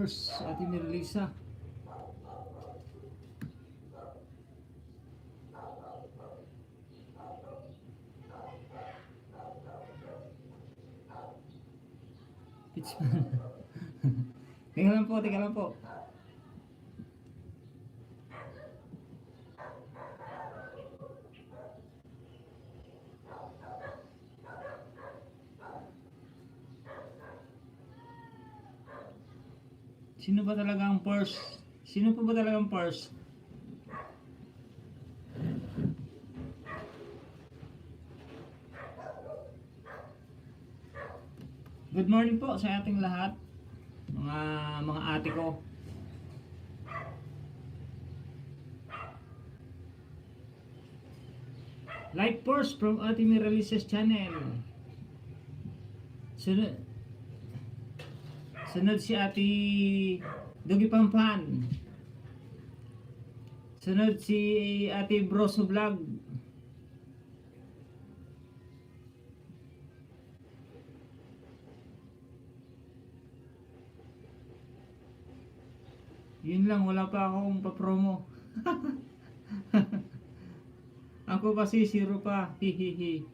purse, Ate Mirlisa. Teka lang po, teka lang po. Sino ba talaga ang purse? Sino po ba talaga ang purse? Good morning po sa ating lahat, mga ate ko. Like first from Ate Miralisa's channel. Sunod si Ate Dugi Pampan. Sunod si Ate Broso Vlog. Yun lang, wala pa akong pa-promo. Ako kasi zero pa. Hihihi.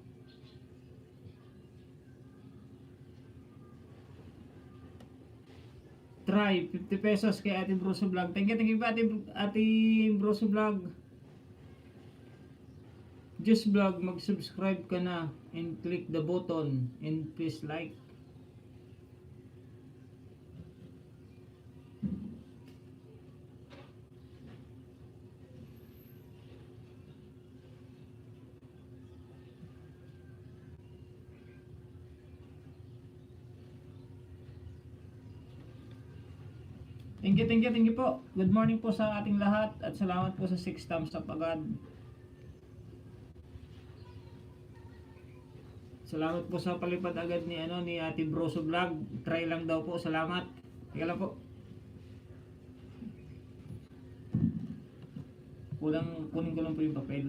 Try 50 pesos kay Ate Broso Vlog. Thank you pa Ate Broso Vlog. Just Vlog, mag-subscribe ka na and click the button and please like. Thank you po. Good morning po sa ating lahat at salamat po sa 6 thumbs up agad. Salamat po sa palipad agad ni Ate Broso Vlog. Try lang daw po. Salamat. Teka lang po. Kunin ko lang po yung papel.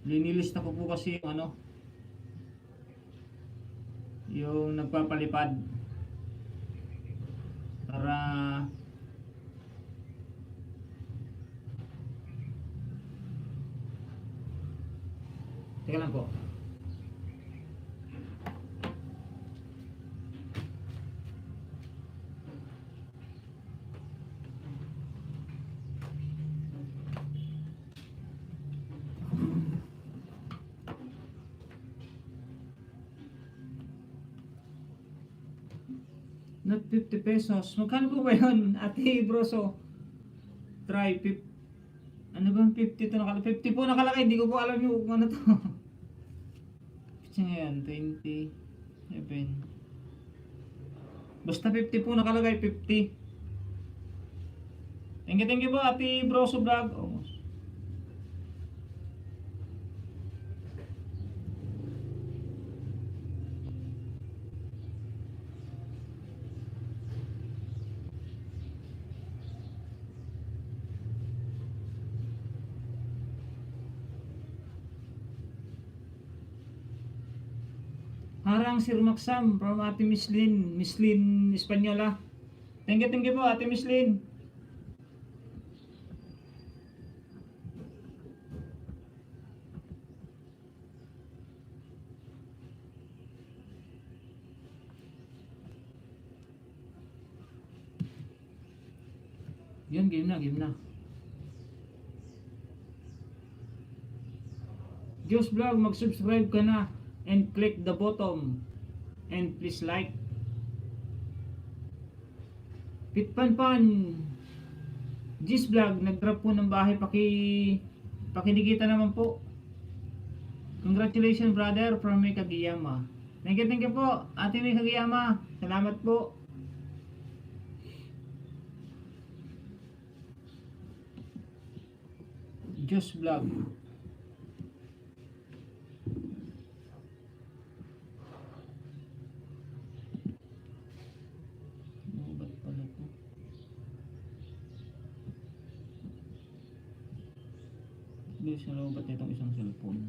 Linilista ko po kasi yung yung nagpapalipad. Para teka lang po. Not 50 pesos. Magkano po ba yun, Ate Broso? Try 50. Ano ba 50 ito nakalagay? 50 po nakalagay. Hindi ko po alam yung kung ano to. Kasi ngayon, 20, 7. Basta 50 po nakalagay. 50. Thank you po, Ate Broso Vlog. Almost. Harang Sir Maxam from Ate Mislin Espanyola. Thank you po Ate Mislin. Yun, game na. Just Vlog, mag-subscribe ka na and click the button and please like. Pitpanpan Just Vlog, nag-drop po ng bahay, pakidikita naman po. Congratulations brother from May Kagiyama. Thank you po Ate May Kagiyama. Salamat po. Just Vlog. Bilis na lobat na itong isang cellphone.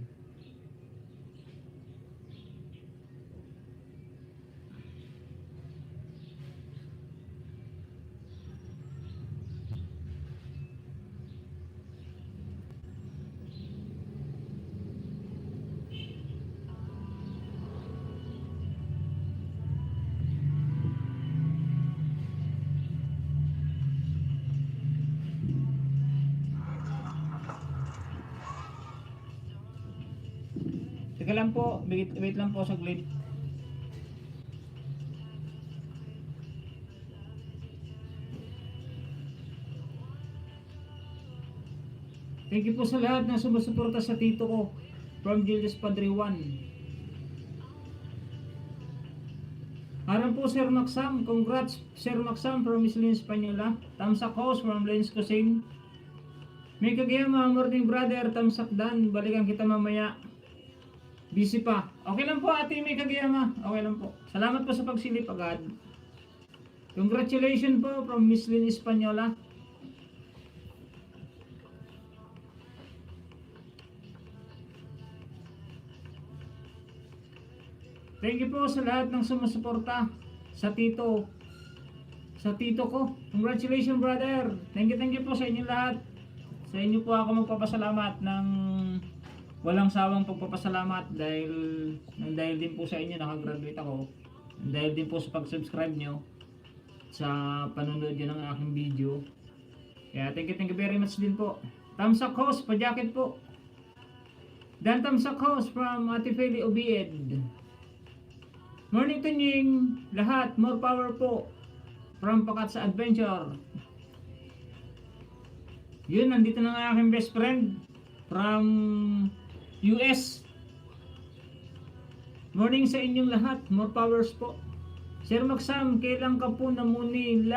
Teka lang po, wait lang po saglit. Thank you po sa lahat na sumusuporta sa tito ko from Julius Padre 1. Harang po Sir Maxam, congrats Sir Maxam from Miss Lynn Espanyola. Tamsak host from Lens Cuisine. May kagayama, morning brother, tamsak dan, balikan kita mamaya. Busy pa. Okay lang po ate, may kagayama. Okay lang po. Salamat po sa pagsilip agad. Congratulations po from Miss Lynn Espanyola. Thank you po sa lahat ng sumusuporta sa tito ko. Congratulations brother. Thank you po sa inyo lahat. Sa inyo po ako magpapasalamat ng walang sawang pagpapasalamat dahil din po sa inyo nakagraduate ako. Dahil din po sa pag-subscribe nyo sa panonood nyo ng aking video. Kaya thank you very much din po. Thumbs up host, pa-jacket po. Dan thumbs up host from Ate Feli Obied. Morning to Ning, lahat, more power po from Pakat sa Adventure. Yun, nandito na nga aking best friend from US. Morning sa inyong lahat, more powers po. Sir Maxam, kailan ka po namuni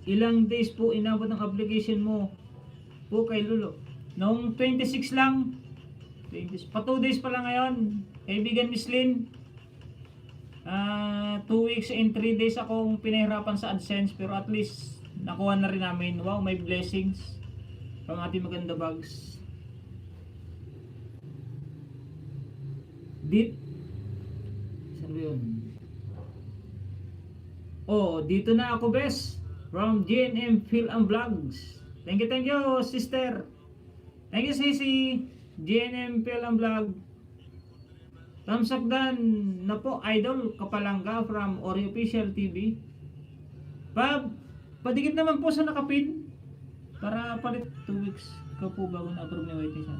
ilang days po inabot ang application mo po kay Lulo? Noong 26 lang, pa 2 days pa lang ngayon, kaibigan Miss Lynn. 2 weeks and 3 days akong pinahirapan sa AdSense, pero at least nakuha na rin namin. Wow, may blessings from ating maganda bags. Saan ba yun? Oh, dito na ako best from GNM Film and Vlogs. Thank you sister. Thank you Sisi. GNM Film and Vlog. Tamsak dan na po idol Kapalangga from Ori Official TV. Padikit naman po sa nakapin para palit 2 weeks ka po bago na-approve ni YT sa.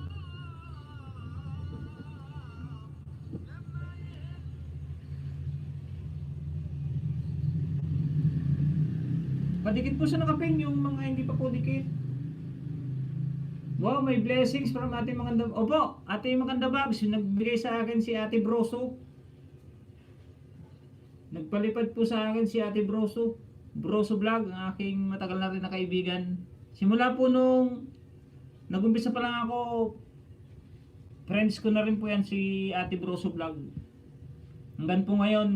Padikit po sa nakapin yung mga hindi pa po dikit. Wow, may blessings from ating maganda. Opo, ating maganda bags. Nagbigay sa akin si Ate Broso. Nagpalipad po sa akin si Ate Broso. Broso Vlog, ang aking matagal na rin na kaibigan. Simula po nung nag-umpisa pa lang ako, friends ko na rin po yan si Ate Broso Vlog. Hanggang po ngayon,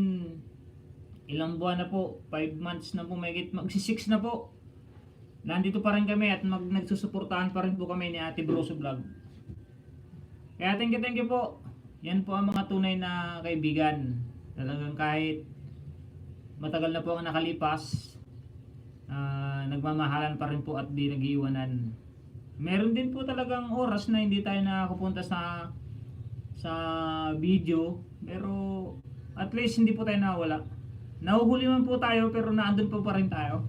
ilang buwan na po, 5 months na po, magsi-6 na po. Nandito pa rin kami at nagsusuportahan pa rin po kami ni Ate Broso Vlog. Kaya thank you po. Yan po ang mga tunay na kaibigan. Talagang kahit matagal na po ang nakalipas, nagmamahalan pa rin po at di nag-iiwanan. Meron din po talagang oras na hindi tayo nakakapunta sa video, pero at least hindi po tayo nawala. Nahuhuli man po tayo pero naandun po pa rin tayo.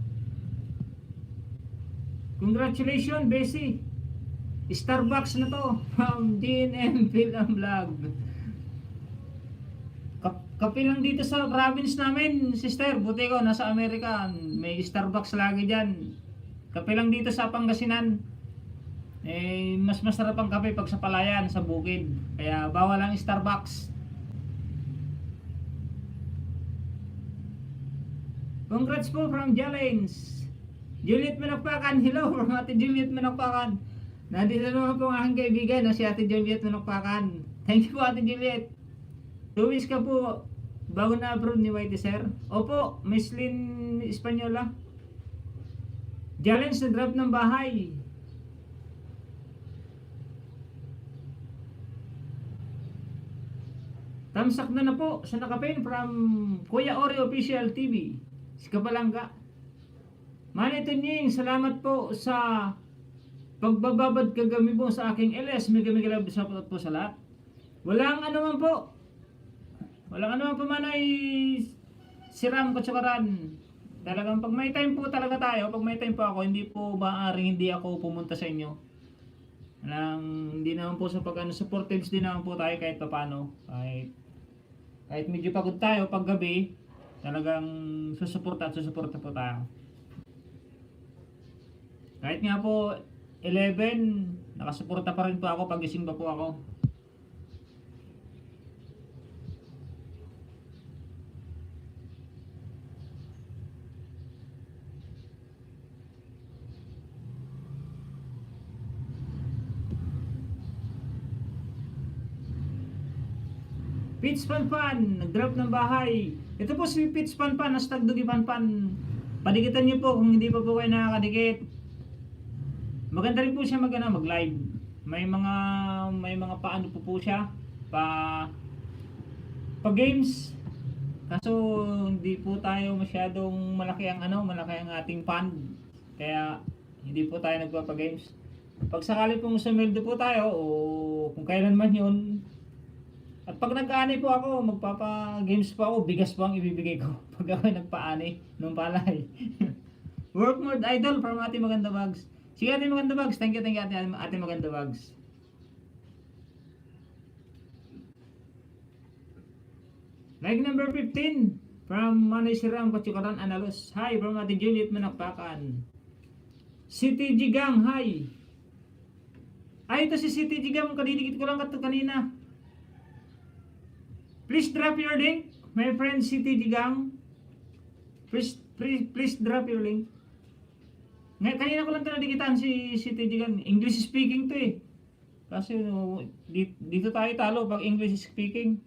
Congratulations, Bessie. Starbucks na to from DNM Film and Vlog. Kape lang dito sa province namin, sister. Buti ko, nasa Amerika. May Starbucks lagi dyan. Kape lang dito sa Pangasinan. Mas masarap ang kape pag sa palayan, sa bukid. Kaya bawal ang Starbucks. Congrats po from Jalens. Juliet Manakpakan, hello from Ate Juliet Manakpakan. Nandito naman po ang aking kaibigan na si Ate Juliet Manakpakan. Thank you po Ate Juliet. 2 weeks ka po bago na-approve ni YT sir. Opo, Miss Lynn Espanyola. Challenge na drop ng bahay. Tamsak na po sa nakapin from Kuya Ori Official TV. Si Kapalangga. Manitunying, salamat po sa pagbababad kagami po sa aking LS. May gamigilab sa po sa lahat. Walang anuman po. Walang anuman po man ay siram katsakaran. Talagang pag may time po talaga tayo, pag may time po ako, hindi po maaaring hindi ako pumunta sa inyo. Hindi naman po sa supportives din naman po tayo kahit paano. Kahit medyo pagod tayo pag gabi, talagang susuporta po tayo. Kahit nga po 11, nakasuporta pa rin po ako pag gising pa po ako. Pitch Panpan, nag-drop ng bahay. Ito po si Pitch Panpan, #dugi Panpan. Padikitan niyo po kung hindi pa po kayo nakakadikit. Maganda rin po siya mag-live. May mga paano po siya pa games. Kaso hindi po tayo masyadong malaki ang ating fund. Kaya hindi po tayo nagpapa-games. Pag sakali pong sumeldo po tayo o kung kailan man 'yon. At pag nag-aani po ako, magpapa-games po ako, bigas po ang ibibigay ko pag ako nagpa-ani ng palay. Work mode idol from Ate Maganda Bags. Sige Ate Maganda Bags, thank you Ate Maganda Bags. Like number 15 from Manay Siram, Kachukaran, Analos. Hi from Ate Juliet Manakpakan. City Jigang, hi. Ay, ito si City Jigang, kadidikit ko lang kanina. Please drop your link, my friend City Jigang. Please drop your link. Kanina ko lang nadikitan si City Jigang. English speaking to eh. Kasi dito tayo talo pag English speaking.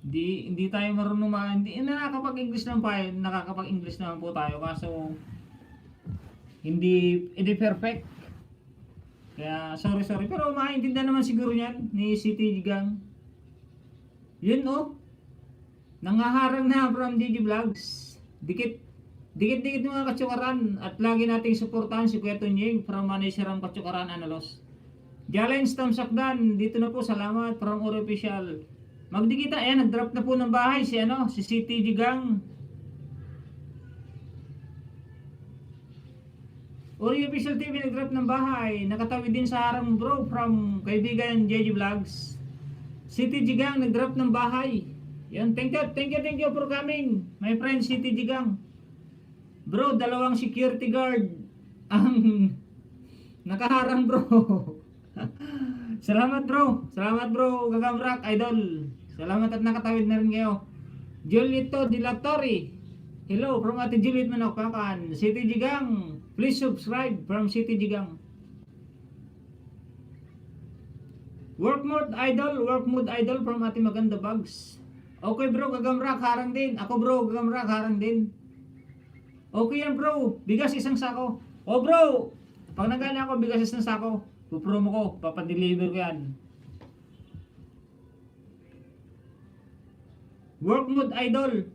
Hindi tayo marunong hindi nakakapag-English naman po tayo kaso hindi perfect. Kaya sorry pero maintindihan naman siguro niyan ni City Jigang. Yun nangaharang na from DJ Vlogs. Dikit mga Kachukaran at lagi nating suportahan si Kuya Tunying from Manay Siram, Kachukaran, Analos. Challenge thumbs up dan. Dito na po, salamat from Oro Official. Magdikita, ayan, nag-drop na po ng bahay si City Jigang. Ori Official TV nag-drop ng bahay. Nakatawid din sa harang bro from kaibigan JJ Vlogs. City Jigang nag-drop ng bahay. Yan, thank you for coming. My friend City Jigang. Bro, dalawang security guard ang nakaharang bro. Salamat bro, Gagamrak Idol. Salamat at nakatawid na rin kayo. Julito Dilatori. Hello from Ate Juliet Manakpakan. City Jigang, please subscribe from City Jigang. Work mode idol from Ate Maganda Bags. Okay bro, Gagamrak harang din. Ako bro, Gagamrak harang din. Okay yan bro, bigas isang sako. Oh bro, pag nagana ako bigas isang sako, pupromo ko, papadeliver ko yan. Work mode idol.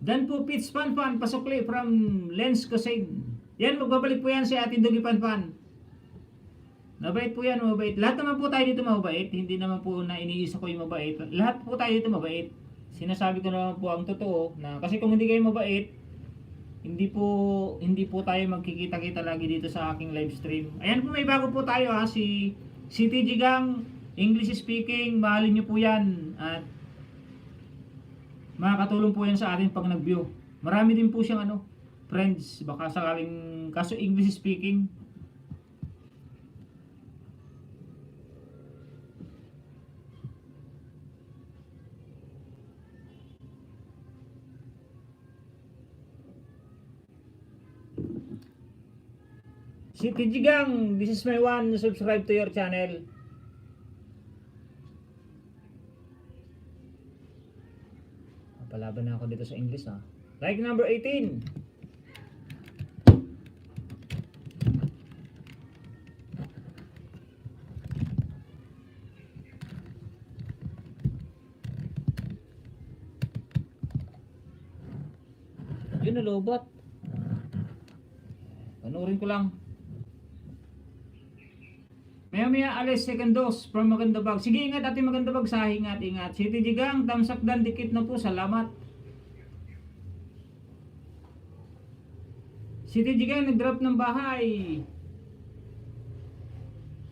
Dan po Pitch Panpan, pasukli from Lens Cosade. Yan, magbabalik po yan si Ate Dugi Panpan. Mabait po yan, mabait. Lahat naman po tayo dito mabait. Hindi naman po na iniisa ko yung mabait. Lahat po tayo dito mabait. Sinasabi ko naman po ang totoo na kasi kung hindi kayo mabait, hindi po tayo magkikita-kita lagi dito sa aking live stream. Ayan po, may bago po tayo si City Jigang, English speaking, mahalin niyo po yan at makakatulong po yan sa atin pag nag-view. Marami din po siyang friends, baka sakaling kaso English speaking. City Jigang, this is my one, subscribe to your channel. Palaban na ako dito sa English Like number 18. Yun nalobat. Panurin ko lang. Maya alis second dose from Maganda Bag. Sige, ingat Ate Maganda Bag, ingat. City Jigang, thumbs up dan, dikit na po, salamat. City Jigan nag-drop ng bahay.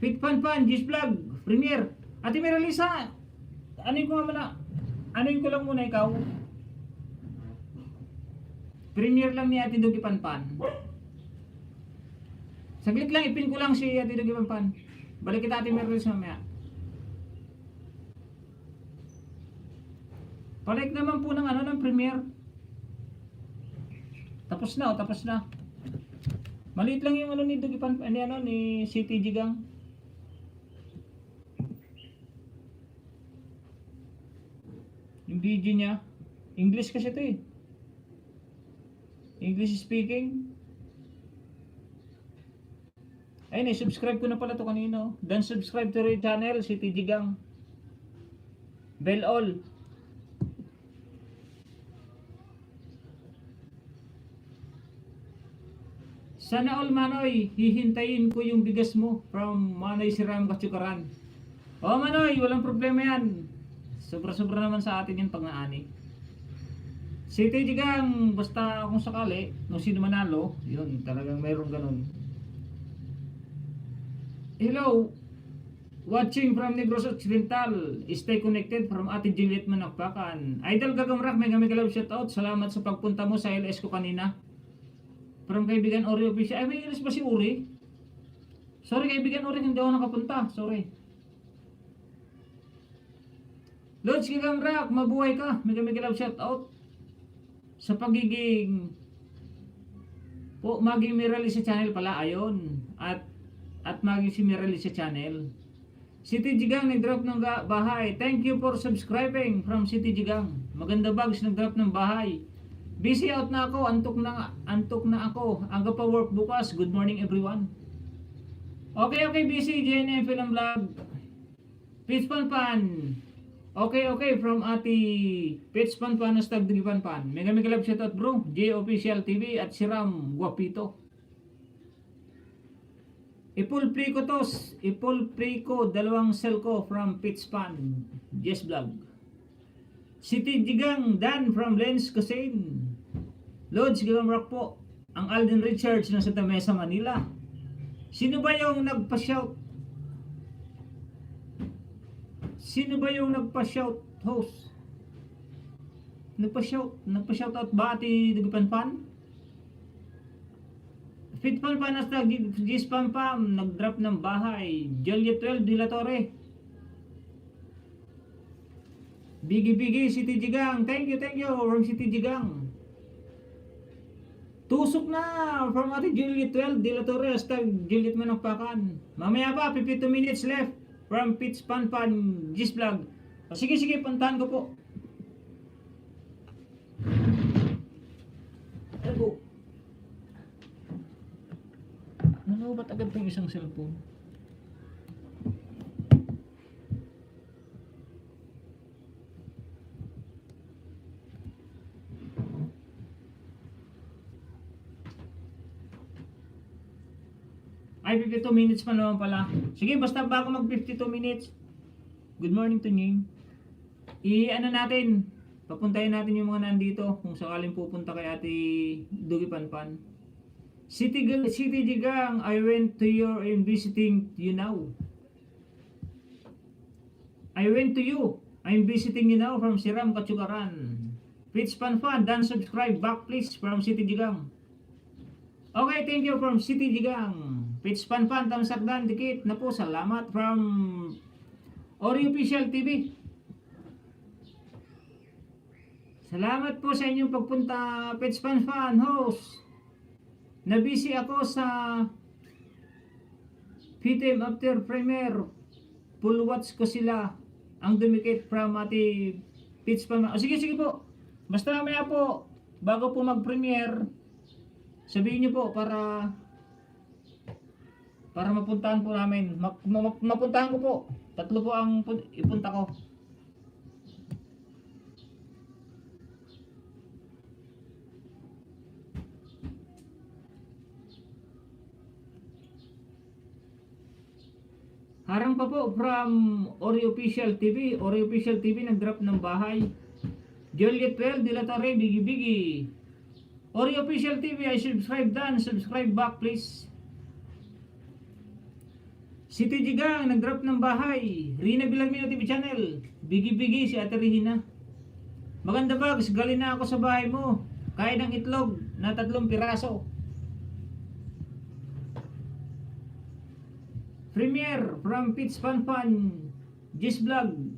Fit Pan Pan, Gis Vlog, Premier. Ate Meralisa, anuin ko nga muna. Anuin ko lang muna ikaw. Premier lang ni Ate Dugi Pan Pan. Saglit lang, ipin ko lang si Ate Dugi Pan Pan. Balik kita Ate Meralisa mamaya. Palike naman po ng ano ng Premier. Tapos na, tapos na. Maliit lang yung ano ni Dugi Pan Pan, ni City Jigang. Yung video niya, English kasi ito eh. English speaking. Ayun eh, subscribe ko na pala to kanino. Then subscribe to your channel, City Jigang. Bell all. Sana all Manoy, hihintayin ko yung bigas mo from Manoy Siram Kachukaran. Oh Manoy, walang problema yan. Sobra-sobra naman sa atin yung pang-aani. City Jigang, basta kung sakali, kung sino manalo, yun, talagang mayroong ganun. Hello, watching from Negros Occidental. Stay connected from Ate Juliet Manakpakan. Idol Gagamrak, mega love shoutout. Salamat sa pagpunta mo sa LS ko kanina. From kaibigan Ori Official. Ay, may LS ba si Uri? Sorry kaibigan Uri, hindi ako nakapunta. Sorry. Lods Gagamrak, mabuhay ka. Mega love shoutout. Sa pagiging maging Mirali sa channel pala, ayon. At maging si Mirali sa channel. City Jigang nag-drop ng bahay. Thank you for subscribing from City Jigang. Maganda bags nag-drop ng bahay. Busy out na ako, antok na ako. Aga pa work bukas. Good morning everyone. Okay, busy. JNF Film Vlog. Peace Pan Pan. Okay, from Ate Peach Pan Pan, hashtag Dugi Pan Pan. Mega love shoutout bro. J Official TV at si Ram Guapito. Ipul play ko dalawang cell ko from Peach Pan. Yes vlog. City Jigang Dan from Lens Kusin. Lodge Gagamrak po. Ang Alden Richards na sa Tamesa, Manila. Sino ba yung nagpa-shout? Sino ba yung nagpa-shout host? Nagpa-shout out ba Ate Dugi Pan Pan? Fit Pan Pan hashtag Gis Pam Pam, nag-drop ng bahay. Juliet 12 de la Torre. Bigi City Jigang. Thank you from City Jigang. Tusok na from Ate Juliet 12 de la Torre, hashtag Juliet Manakpakan. Mamaya pa, 52 minutes left from Pitch Pan Pan Gis Vlog. Sige, puntahan ko po. Ano? Ano ba't agad pang isang cellphone? Ay, 52 minutes pa naman pala. Sige, basta bago mag 52 minutes. Good morning to Ning. Ano natin, papuntahin natin yung mga nandito kung sakaling pupunta kay Ate Dugi Pan Pan. City Jigang, I went to your and visiting you now. I went to you. I'm visiting you now from Siram Kachukaran. Pitch Pan Pan, dan subscribe back please from City Jigang. Okay, thank you from City Jigang. Pitch Pan Pan, tamsakdan, dikit na po. Salamat from Ori Official TV. Salamat po sa inyong pagpunta, Pitch Pan Pan, host. Nabisi ako sa PTM after premiere. Full watch ko sila. Ang dumikit from Ate Pitch Pan Pan. Sige po. Basta mamaya po, bago po mag-premiere, sabihin niyo po para mapuntahan po namin. Mapuntahan ko po. 3 po ang ipunta ko. Harang pa po from Ori Official TV. Ori Official TV nag-drop ng bahay. Juliet 12 de la Torre, bigi. Ori Official TV, I subscribe done. Subscribe back please. City Jigang, nag-drop ng bahay. Rina Villarmino TV channel. Bigi-bigi si Ate Rihina. Maganda bags, galing na ako sa bahay mo. Kain ng itlog na 3 piraso. Premier from Pits Panpan. Gis Vlog.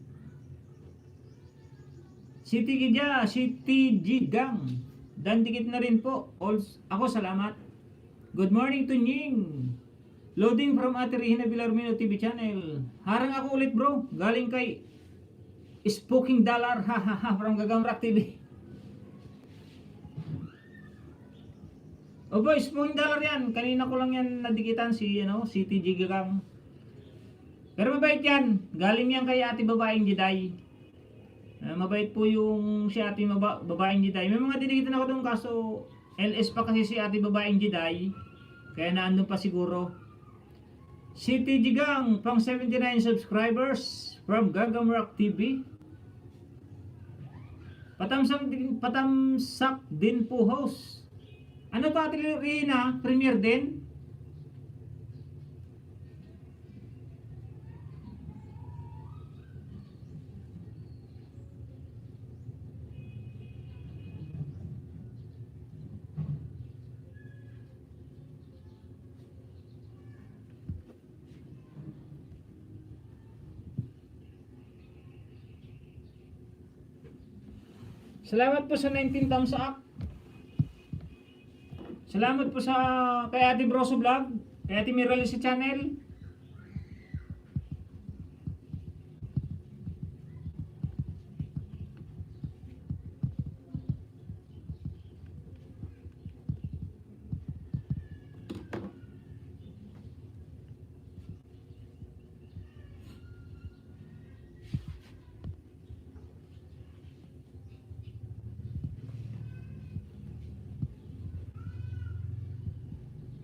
City Gidya, City Jigang. Dan dikit na rin po. Ako salamat. Good morning to Ning. Loading from Ate Rihina Villarmino TV channel. Harang ako ulit bro. Galing kay Spooking Dollar. Hahaha from Gagamrak TV. O boy, Spooking Dollar yan. Kanina ko lang yan nadikitan si City Jigang. Pero mabait yan. Galing yan kay ate babaeng Jedi. Mabait po yung si ate babaeng Jedi. May mga dinikitan ako doon kaso LS pa kasi si ate babaeng Jedi. Kaya naandun pa siguro. City Jigang, pang 79 subscribers from Gagamrak TV. Patamsak din po host. Ano to Ate Rina? Premier din? Salamat po sa 19 thumbs up. Salamat po sa kay Ate Broso Vlog, kay Ate Mirali sa channel.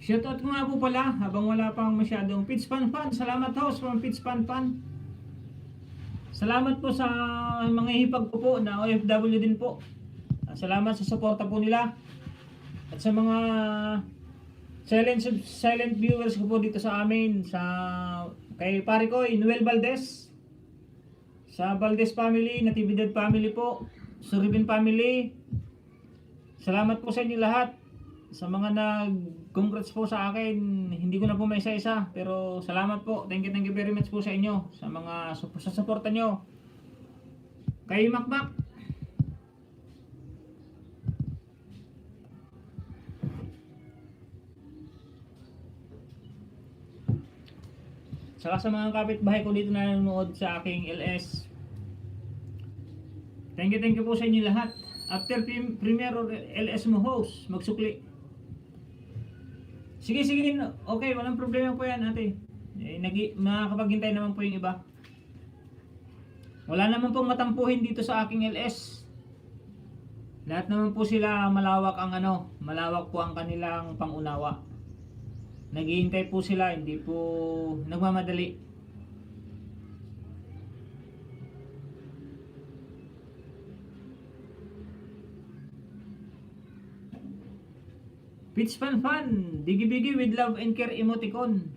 Shoutout ko nga po pala habang wala pang masyadong Pits Panpan. Salamat host from Pits Panpan. Salamat po sa mga hipag ko po na OFW din po. Salamat sa suporta po nila. At sa mga silent viewers ko po dito sa amin, kay pare ko Noel Valdez, sa Valdez family, Natividad family po, Suribin family. Salamat po sa inyo lahat. Sa mga nag-congrats po sa akin, hindi ko na po may isa-isa, pero salamat po. Thank you very much po sa inyo, sa mga sa suporta nyo. Kay Makmak, saka sa mga kapitbahay ko dito na nanonood sa aking LS. Thank you po sa inyo lahat. After premiere or LS mo host, magsukli. Sige, okay, walang problema po yan ate. Makakapaghintay naman po yung iba. Wala naman pong matampuhin dito sa aking LS. Lahat naman po sila malawak po ang kanilang pangunawa. Naghihintay po sila, hindi po nagmamadali. Pitch Fan, Digi-bigi with love and care emoticon.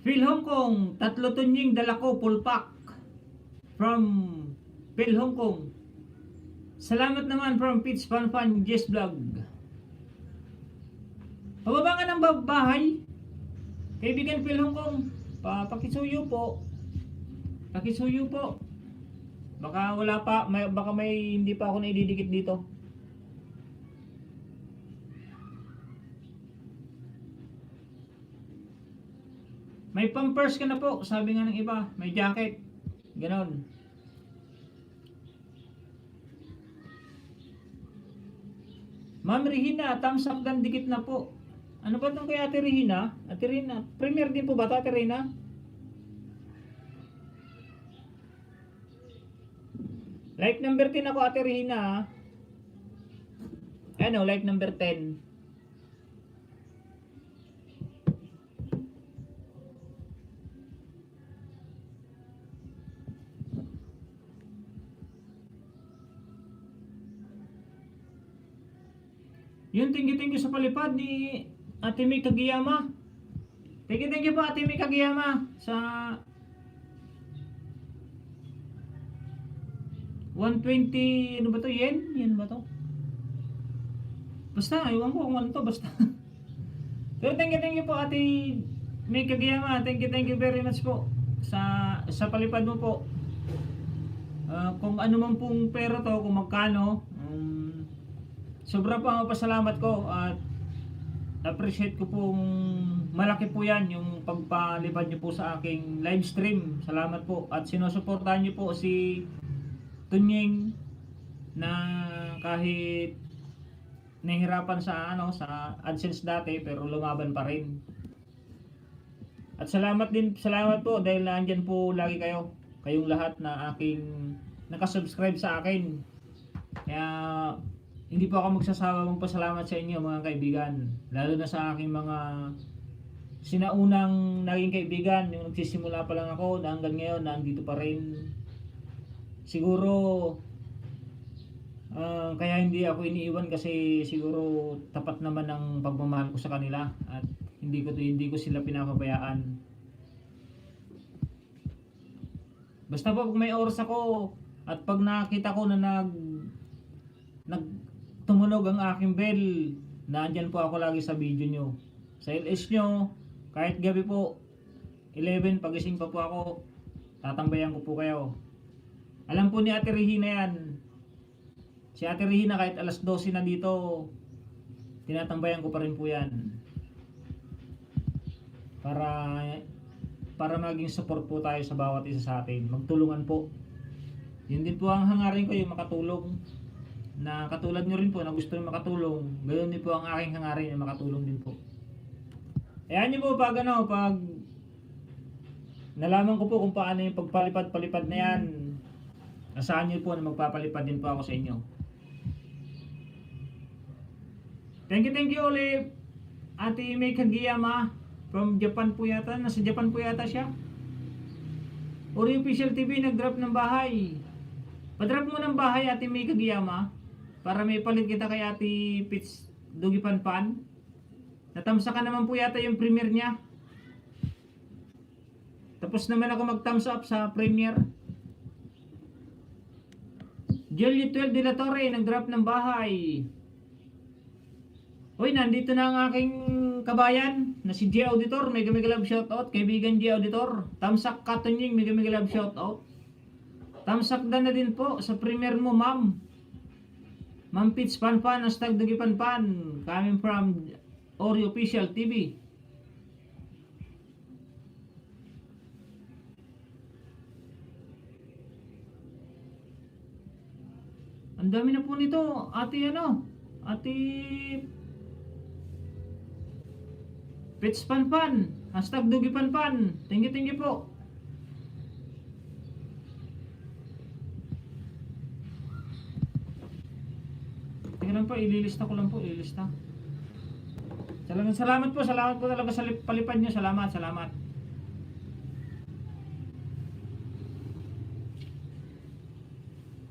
Phil Hong Kong, 3 tunying dala ko full pack. From Phil Hong Kong. Salamat naman from Pitch Fan, Jess Vlog. Pababa ka ng bahay. Kaibigan Phil Hong Kong, pakisuyo po. Pakisuyo po. Baka wala pa, baka may hindi pa ako naididikit dito. May pampers ka na po, sabi nga ng iba. May jacket. Ganon. Ma'am Rihina, thumbs up dan dikit na po. Ano ba itong kay Ate Rihina? Ate Rihina, premier din po ba ito Ate Rihina? Like number 10 ako Ate Rihina. Ano, like number 10. Yun, thank you sa palipad ni Ate May Kagiyama. Thank you po Ate May Kagiyama sa 120, ano ba to? Yen ba to? Basta, ewan ko kung ano to, basta. Pero thank you po Ate May Kagiyama. Thank you very much po sa palipad mo po. Kung ano man pong pera to, kung magkano, sobra po ang pasalamat ko at appreciate ko pong malaki po yan yung pagpalipad nyo po sa aking live stream. Salamat po at sinusuportahan nyo po si Tunying na kahit nahihirapan sa AdSense dati pero lumaban pa rin. At salamat po dahil nandiyan po lagi kayong lahat na aking nakasubscribe sa akin. Kaya hindi po ako magsasawa magpasalamat sa inyo mga kaibigan, lalo na sa aking mga sinaunang naging kaibigan, yung nagsisimula pa lang ako na hanggang ngayon nandito pa rin. Siguro kaya hindi ako iniiwan kasi siguro tapat naman ang pagmamahal ko sa kanila at hindi ko sila pinapabayaan. Basta po pag may oras ako at pag nakita ko na tumunog ang aking bell, nandyan po ako lagi sa video nyo, sa LS nyo, kahit gabi po 11 pagising pa po ako, tatambayan ko po kayo. Alam po ni Ate Regina yan. Si Ate Regina kahit alas 12 na dito, tinatambayan ko pa rin po yan. Para maging support po tayo sa bawat isa sa atin. Magtulungan po. Yun din po ang hangarin ko, yung makatulong. Na katulad nyo rin po na gusto nyo makatulong. Gayon din po ang aking hangarin, yung makatulong din po. Ayan nyo po pag nalaman ko po kung paano yung pagpalipad-palipad na yan. Asahan nyo po na magpapalipad din po ako sa inyo. Thank you ulit Ate May Kagiyama from Japan po yata. Nasa Japan po yata siya. Ori Official TV nag-drop ng bahay. Pa-drop mo ng bahay Ate May Kagiyama para may palit kita kay Ate Pits Dugi Panpan. Natamsa ka naman po yata yung premiere niya. Tapos naman ako mag-thumbs up sa premiere. Juliet 12 de la Torre nag-drop ng bahay. Uy, nandito na ang aking kabayan na si J Auditor. Mega love shoutout. Kaibigan J Auditor. Tamsak Katunying, mega love shoutout. Tamsak na din po sa premiere mo, ma'am. Ma'am Pits Panpan, hashtag Dugi Panpan. Coming from Ori Official TV. Ang dami na po nito, Ate Pits Panpan, hashtag Dugi Panpan. Thank you po. Tingnan po, ililista ko lang po, ililista. Salamat po talaga sa palipad nyo. Salamat.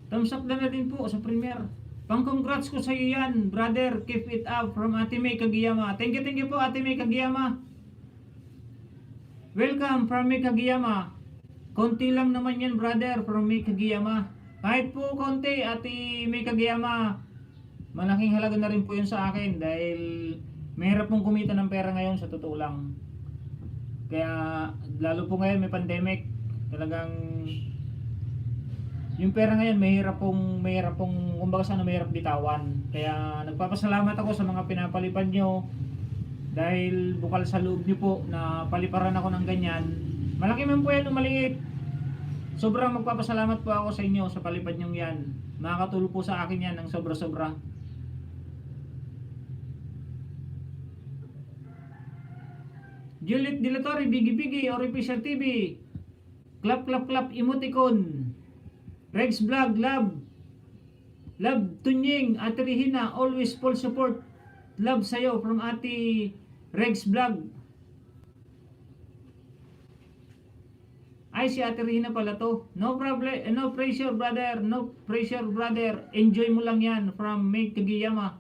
Thumbs up na din po sa premiere. Pang-congrats ko sa iyo yan, brother. Keep it up from Ate May Kagiyama. Thank you po Ate May Kagiyama. Welcome from May Kagiyama. Konti lang naman yan, brother, from May Kagiyama. Kahit po konti, Ate May Kagiyama, malaking halaga na rin po yun sa akin dahil mahirap pong kumita ng pera ngayon sa totoo lang. Kaya lalo po ngayon may pandemic, talagang yung pera ngayon mahirap pong kumbaga mahirap bitawan. Kaya nagpapasalamat ako sa mga pinapalipad nyo dahil bukal sa loob nyo po na paliparan ako ng ganyan. Malaki man po yan o maliit, sobrang magpapasalamat po ako sa inyo sa palipad nyo yan. Makakatulong po sa akin yan ng sobra-sobra. Juliet de la Torre, Bigi or Official TV. Clap emoticon. Rex Vlog, love Tunying, Ate Regina, always full support. Love sa'yo from Ate Rex Vlog. Ay, si Ate Regina pala to. No problem, no pressure brother. Enjoy mo lang yan from May Kagiyama.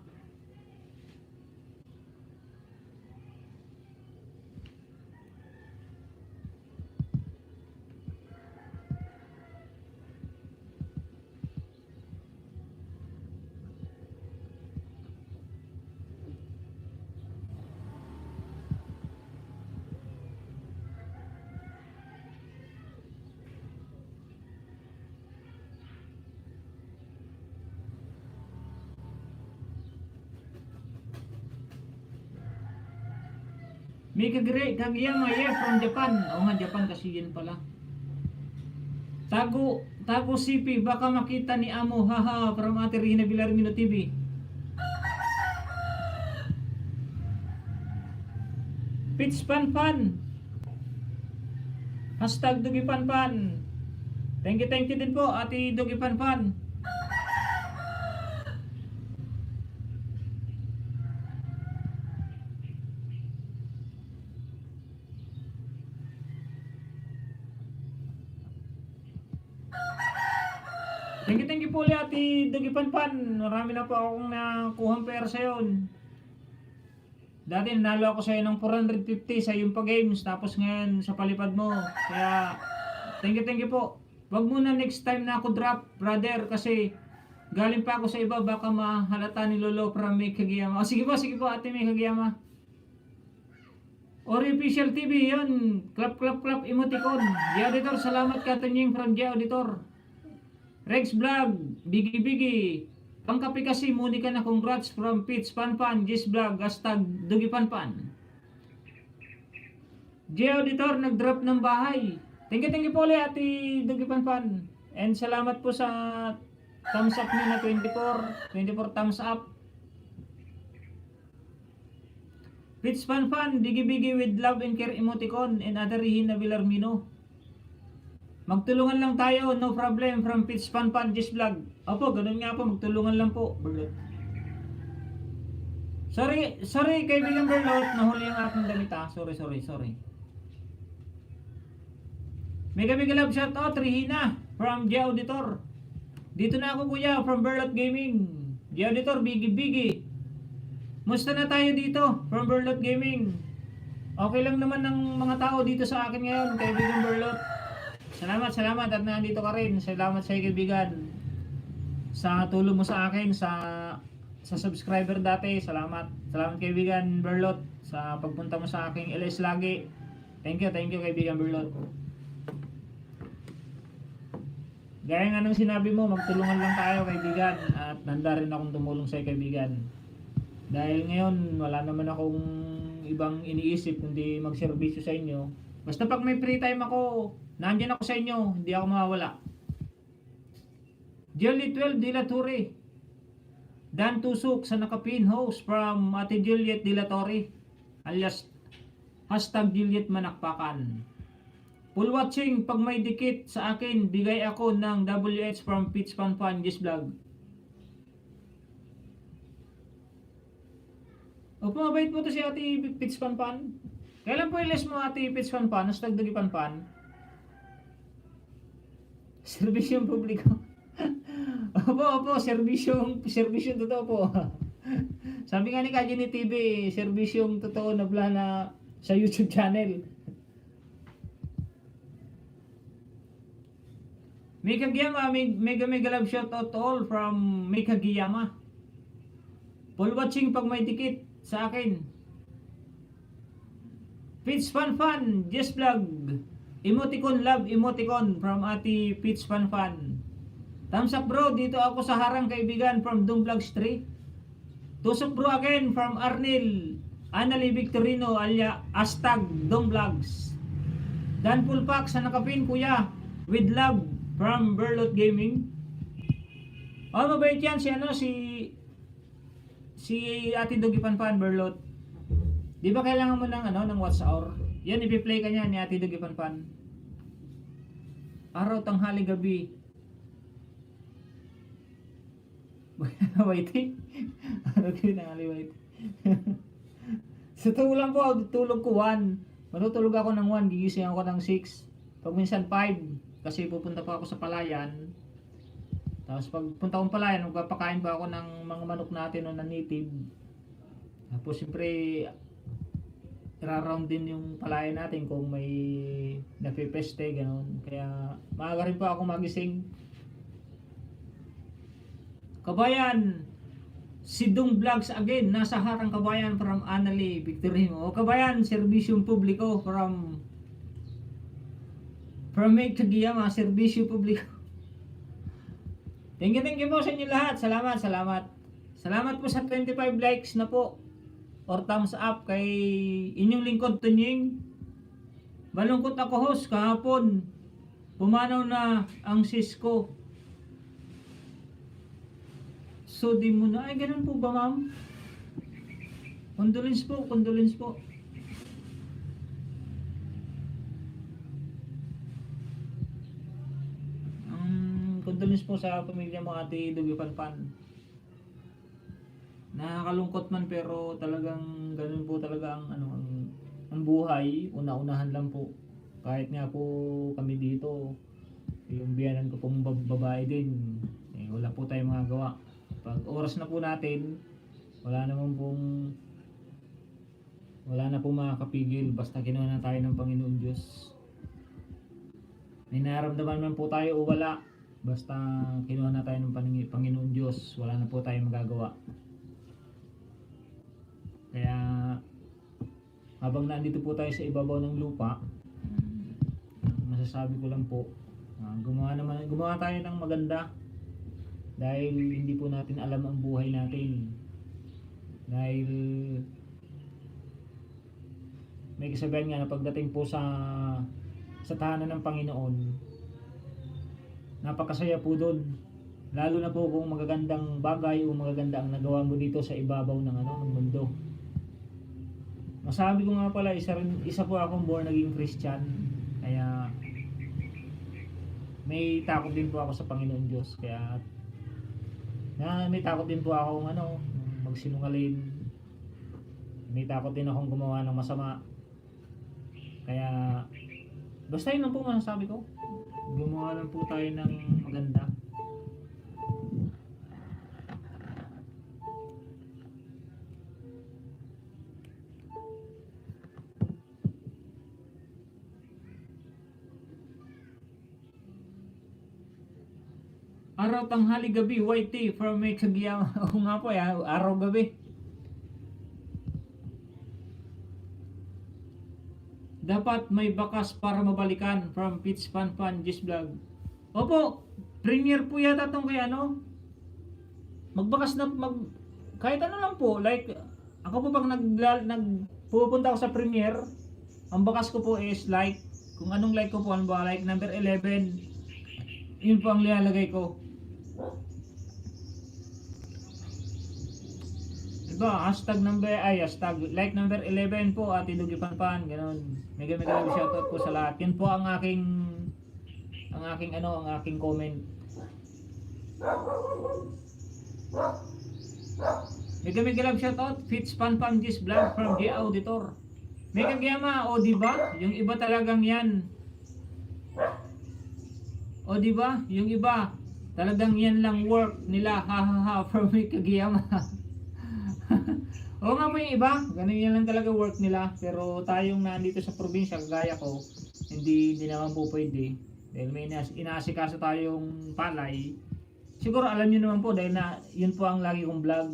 May Kagiyama, yeah, from Japan. Oo nga, Japan kasi yun pala. Tago CP, baka makita ni Amo, haha, from Ate Rina Villarmino TV. Pitch Pan Pan. Hashtag Dugi Pan Pan. Thank you din po, Ate Dugi Pan Pan. Thank you po ulit, Ate Dugi Pan Pan. Marami na po akong nakuhang pera sa yun. Dati nanalo ako sa'yo ng 450 sa yung pa-games, tapos ngayon sa palipad mo. Kaya thank you po. Wag muna next time na ako drop, brother, kasi galing pa ako sa iba, baka mahalata ni Lolo from May Kagiyama. Sige po Ate May Kagiyama. Ori Official TV, yun. Clap emoticon. Di Auditor, salamat ka Tanying from Di Auditor. Rex Vlog, Bigi. Pangkapi kasi, muni ka na, congrats from Pitch Panpan, Jis Vlog, hashtag Dugi Panpan. J Auditor, nag-drop ng bahay. Thank you po ulit, Ate Dugi Panpan. And salamat po sa thumbs up niyo na 24 thumbs up. Pitch Panpan, Bigi with love and care emoticon, and Ate Rina Villarmino. Magtulungan lang tayo, no problem, from Pitch Panpan, Jis Vlog. Opo, ganun nga po, magtulungan lang po. Sorry kaibigan Berlot, nahuli yung aking damit ah. Sorry. Mega love shout out, Rihina, from J Auditor. Dito na ako kuya, from Berlot Gaming. J Auditor, Bigi. Musta na tayo dito, from Berlot Gaming. Okay lang naman ng mga tao dito sa akin ngayon, kaibigan Berlot. Salamat at nandito ka rin. Salamat sa kaibigan sa tulong mo sa akin sa subscriber dati. Salamat kaibigan Berlot sa pagpunta mo sa aking LS lagi. Thank you kaibigan Berlot. Gaya nga nung sinabi mo, magtulungan lang tayo kaibigan, at nanda rin akong tumulong sa kaibigan. Dahil ngayon wala naman akong ibang iniisip kundi magserbisyo sa inyo. Basta pag may free time ako, nandiyan ako sa inyo, hindi ako mawawala. Juliet 12 de la Torre. Dan Tusuk sa nakapin host from Ate Juliet de la Torre, alias hashtag Juliet Manakpakan. Full watching, pag may dikit sa akin, bigay ako ng WH from Pitch Panpan, Jis Vlog. Opo, mabait po to si Ate Pitch Panpan. Kailan po ilis mo Ate Pitch Panpan, hashtag Dugi Panpan? Serbisyong publiko. Opo, serbisyong totoo po. Sabi nga ni Kajini TV, serbisyong totoo na blana sa YouTube channel. May Kagiyama, mega love shout out to all from May Kagiyama. Full watching pag may dikit sa akin. Pitch Fan, Just Vlog. Emoticon, love emoticon from Ate Pitch Fan. Thumbs up bro, dito ako sa harang kaibigan from Dung Vlogs 3. Tusok bro again from Arnil Anali Victorino alya hashtag Dung Vlogs. Dan Pulpak sa nakapin kuya with love from Berlot Gaming. Oh, mabait yan si Ate Dugi Panpan Berlot. Di ba kailangan mo ng watch hour? Yan, ipi-play ka niya ni Ate Dugi Panpan. Araw, tanghali, gabi. Waiting. Araw, tanghali, waiting. Sa tulang po, tulog ko 1. Matutulog ako ng 1, gigising ako ng 6. Pag minsan 5, kasi pupunta pa ako sa palayan. Tapos pag punta akong palayan, magpapakain pa ako ng mga manok natin o na native. Tapos siyempre, ira-round din yung palayan natin kung may napipeste, gano'n. Kaya maaga rin pa ako magising. Kabayan, si Dung Vlogs again, nasa harang kabayan from Anali Victorino. O kabayan, serbisyong publiko from May Kagiyama, serbisyo publiko. Thank you po sa inyo lahat. Salamat po sa 25 likes na po. or thumbs up kay inyong lingkod Tunying. Malungkot ako host kahapon. Pumanaw na ang sis ko. So di mo na, ay ganun po ba ma'am? Condolence po, condolence po. Condolence po sa pamilya mo Ate Dugi Panpan. Nakakalungkot man pero talagang ganun po talaga ang ang buhay, una-unahan lang po. Kahit nga po kami dito, yung biyanan ko pong babae din, wala po tayong magagawa. Pag oras na po natin, wala na pong makakapigil basta kinuha na tayo ng Panginoon Diyos. May naramdaman man po tayo o wala, basta kinuha na tayo ng Panginoon Diyos, wala na po tayong magagawa. Kaya habang nandito po tayo sa ibabaw ng lupa, masasabi ko lang po, gumawa tayo ng maganda dahil hindi po natin alam ang buhay natin. Dahil may kasabihan nga na pagdating po sa tahanan ng Panginoon, napakasaya po doon, lalo na po kung magagandang bagay o magaganda ang nagawa mo dito sa ibabaw ng ng mundo. Masabi ko nga pala, isa po akong born again Christian, kaya may takot din po ako sa Panginoon Diyos, kaya may takot din po akong magsinungaling, may takot din akong gumawa ng masama. Kaya basta yun lang po masasabi ko, gumawa lang po tayo ng maganda. Araw, tanghali, gabi, white tea from may kagiyama. Oo nga po, araw, gabi. Dapat may bakas para mabalikan from Pitch Pan Pan Gis Vlog. Opo, premiere po yata itong kay magbakas na, kahit lang po, like, ako po pag pupunta ako sa premiere, ang bakas ko po is like, kung anong like ko po, like number 11, yun po ang nilalagay ko. Diba, hashtag like number 11 po, Ate Dugi Panpan, ganun. Mega shoutout po sa lahat. Yun po ang aking comment. Mega love shoutout, Fitz Panpan Gis Vlog from G Auditor. Mega Giyama, o diba? Yung iba talagang yan. O diba? Yung iba, talagang yan lang work nila, ha from Mega Giyama. Oo nga po yung iba, ganun yan lang talaga work nila. Pero tayong nandito sa probinsya, kagaya ko, hindi naman po pwede. Dahil may inaasikaso tayong palay. Siguro alam nyo naman po, dahil yun po ang lagi kong vlog.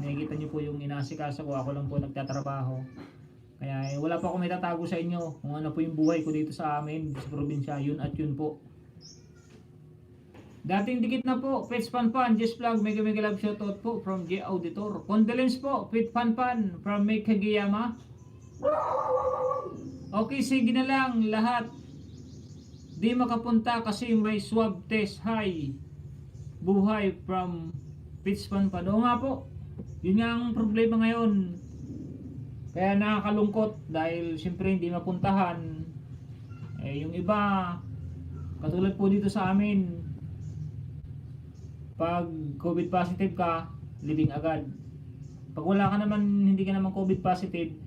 Nakikita nyo po yung inaasikaso ko, ako lang po nagtatrabaho. Kaya wala po akong may tatago sa inyo kung ano po yung buhay ko dito sa amin, sa probinsya, yun at yun po. Dating dikit na po, Pets Panpan, Gis Vlog, mega love shoutout po from G Auditor. Condolence po, Pet Panpan from May Kagiyama. Okay, sige na lang lahat. Di makapunta kasi may swab test. Hi, buhay from Pets Panpan. Oo nga po, yun nga ang problema ngayon. Kaya nakakalungkot dahil siyempre hindi mapuntahan. Yung iba, katulad po dito sa amin, pag COVID positive ka, living agad. Pag wala ka naman, hindi ka naman COVID positive,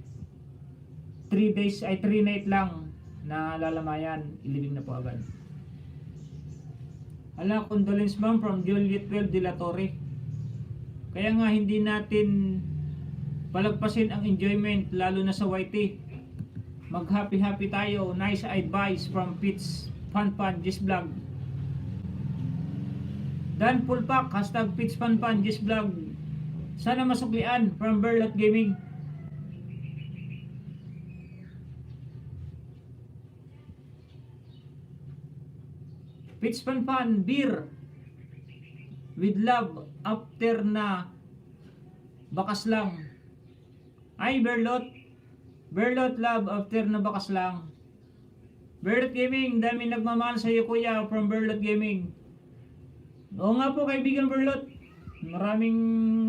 3 night lang na lalamayan, iliving na po agad. Condolence ma'am from Juliet 12 de la Torre. Kaya nga hindi natin palagpasin ang enjoyment, lalo na sa YT. Mag happy tayo. Nice advice from Pitch Panpan Gis Vlog. Dan Pulpak, hashtag Pitch Panpan Gis Vlog. Sana masuklian from Berlat Gaming. Pitch Panpan beer with love after na bakas lang. Ay, Berlot. Berlot Love, after na bakas lang. Berlot Gaming, dami nagmamahal sa iyo kuya from Berlot Gaming. Oo nga po kaibigan Berlot. Maraming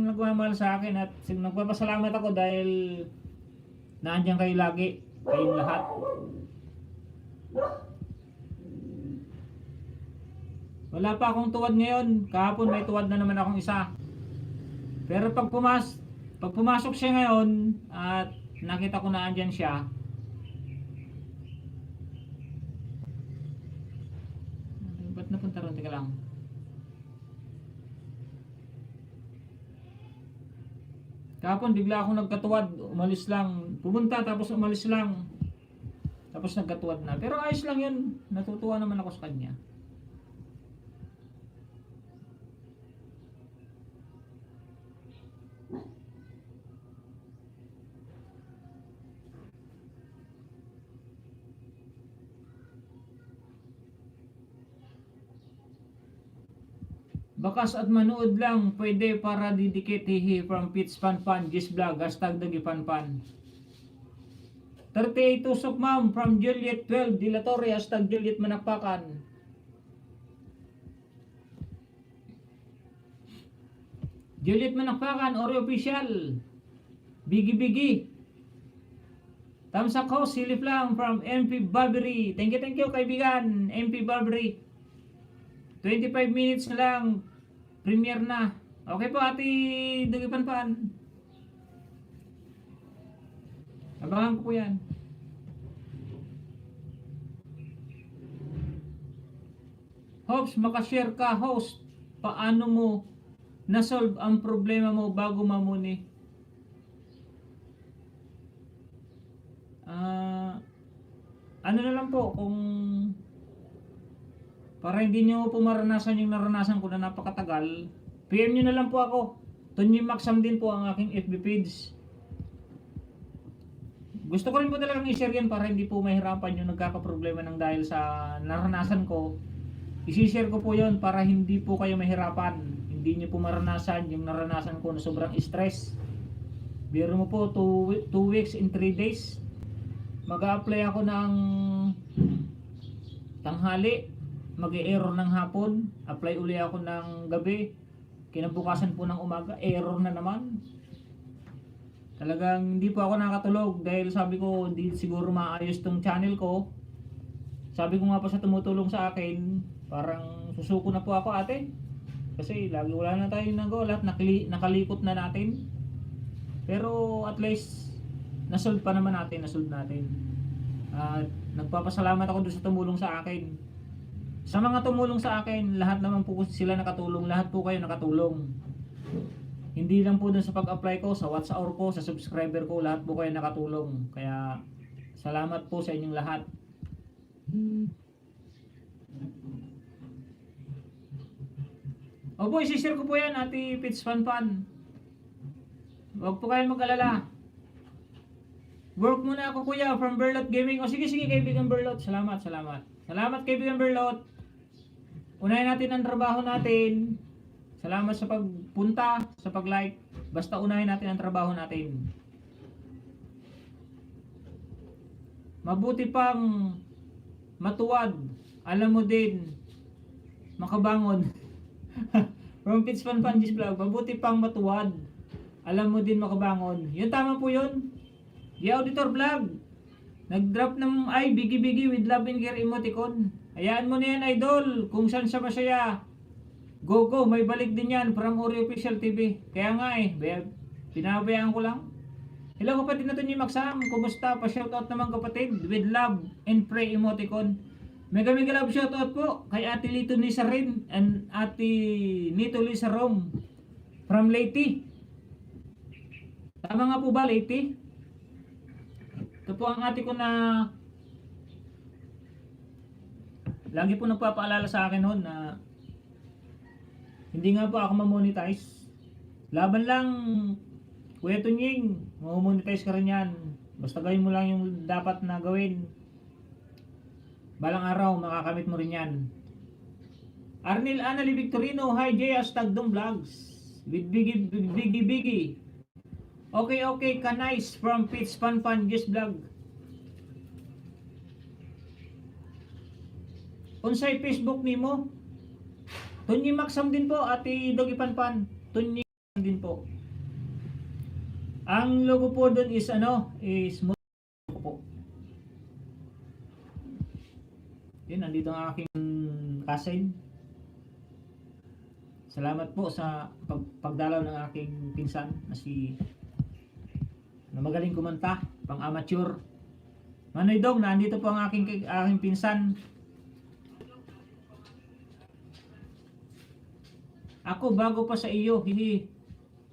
nagmamahal sa akin at nagpapasalamat ako dahil nandiyan kayo lagi. Kayong lahat. Wala pa akong tuwad ngayon. Kahapon may tuwad na naman akong isa. Pero pag pumasok siya ngayon at nakita ko na andyan siya, ba't napunta ron? Teka lang. Kahapon bigla akong nagkatuwad, umalis lang. Pumunta tapos umalis lang. Tapos nagkatuwad na. Pero ayos lang yun. Natutuwa naman ako sa kanya. Bakas at manood lang, pwede para didikit hihi from Pits Panpan, Gis Vlog, hashtag Dagi Panpan. 38 tusok ma'am from Juliet 12, Dilatore, hashtag Juliet Manakpakan. Juliet Manakpakan, Ori Official, Bigi Bigi. Tamsak ho, silip lang from MP Barbary. Thank you kaibigan, MP Barbary. 25 minutes na lang, premiere na. Okay po ate Dugi Panpan. Abangan ko po yan. Hopes, makashare ka host. Paano mo na-solve ang problema mo bago mamuni? Ano na lang po, kung para hindi nyo po maranasan yung naranasan ko na napakatagal, PM nyo na lang po ako. Tonyi Maxam din po ang aking FB page. Gusto ko rin po talagang i-share yan para hindi po mahirapan yung nagkakaproblema ng dahil sa naranasan ko. I-share ko po yon para hindi po kayo mahirapan. Hindi nyo po maranasan yung naranasan ko na sobrang stress. Biro mo po 2 weeks in 3 days. Mag-a-apply ako ng tanghali, mag-e-error ng hapon, apply uli ako ng gabi, kinabukasan po ng umaga, error na naman. Talagang hindi po ako nakatulog dahil sabi ko hindi siguro maayos tong channel ko. Sabi ko nga po sa tumutulong sa akin, parang susuko na po ako ate. Kasi lagi wala na tayong nagawa, lahat nakalikot na natin. Pero at least nasolve pa naman natin, nasolve natin. At nagpapasalamat ako doon sa tumulong sa akin. Sa mga tumulong sa akin, lahat naman po sila nakatulong, lahat po kayo nakatulong. Hindi lang po dun sa pag-apply ko, sa WhatsApp ko, sa subscriber ko, lahat po kayo nakatulong. Kaya salamat po sa inyong lahat. Opo, isishare ko po yan, Ate Pits Panpan. Huwag po kayong mag-alala. Work muna ako kuya from Berlot Gaming. O sige kaibigan Berlot. Salamat. Salamat kaibigan Berlot. Unahin natin ang trabaho natin. Salamat sa pagpunta, sa pag-like. Basta unahin natin ang trabaho natin. Mabuti pang matuwad. Alam mo din, makabangon. From Pits Panpanjis Vlog. Mabuti pang matuwad. Alam mo din makabangon. Yun, tama po yun. The Auditor Vlog. Nag-drop ng bigi-bigi with love and care emoticon. Hayaan mo na yan idol. Kung saan siya masaya. Go, may balik din yan from Ori Official TV. Kaya nga pinabayaan ko lang. Hello kapatid na to ni Maxam. Kumusta? Pa-shoutout naman kapatid. With love and pray emoticon. Mega love shoutout po kay Ate Lito Nisa rin and Ate Nito Lisa Rom from Leyte. Tama nga po ba Leyte? Ito po ang ate ko na lagi po nagpapaalala sa akin noon na hindi nga po ako ma-monetize. Laban lang, Kuya Tunying, ma-monetize ka rin yan. Basta gawin mo lang yung dapat na gawin. Balang araw, makakamit mo rin yan. Arnil Anali Victorino, hi Jay, hashtag Dong Vlogs. With Biggie. Okay, okay, Kanais from Pitch Pan Just Vlog. Unsay Facebook nimo? Tunyi Maxam din po, Ate Dogi Panpan. Tunyi din po. Ang logo po doon is is po. Yun, nandito ang aking cousin. Salamat po sa pagdalaw ng aking pinsan na magaling kumanta, pang amateur. Manoy Dong, nandito po ang aking pinsan. Ako bago pa sa iyo, hihi.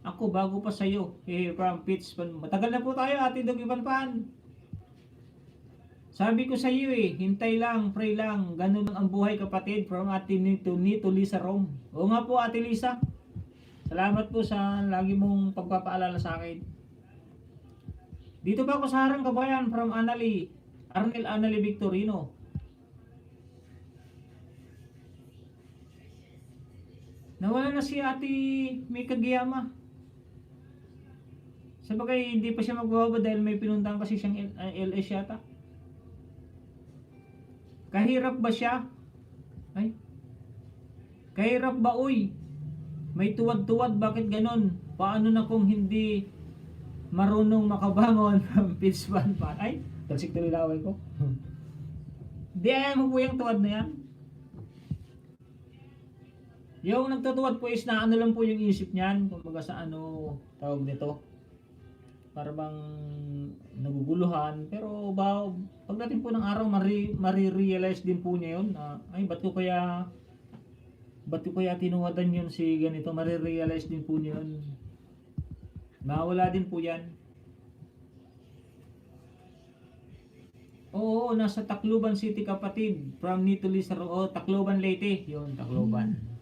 Ako bago pa sa iyo, hihi, from Pitch. Matagal na po tayo, Ate Dog Ipanpan. Sabi ko sa iyo hintay lang, pray lang. Ganun lang ang buhay kapatid, from Ate Nito Lisa Rom. Oo nga po, Ate Lisa. Salamat po sa lagi mong pagpapaalala sa akin. Dito pa ako sa Harang Kabayan, from Arnel Anali Victorino. Nawala na si Ate Mika Giyama. Sabagay, hindi pa siya magbababa dahil may pinuntahan kasi siyang LS yata. Kahirap ba siya? Ay? Kahirap ba uy? May tuwad-tuwad, bakit ganon? Paano na kung hindi marunong makabangon from Pitch Pan? Ay, talsik tuloy laway ko. Di ayaw mo po yung tuwad na yan. Yung nagtutuwad po is na lang po yung isip niyan. Kumbaga sa tawag nito. Para bang naguguluhan. Pero pagdating po ng araw, marirealize din po niya yun. Ay, ba't ko kaya tinuwadan yun si ganito? Marirealize din po niya yun. Mawala din po yan. Oo, nasa Tacloban City kapatid. From Nito Lisa. Tacloban Leyte. Yun, Tacloban.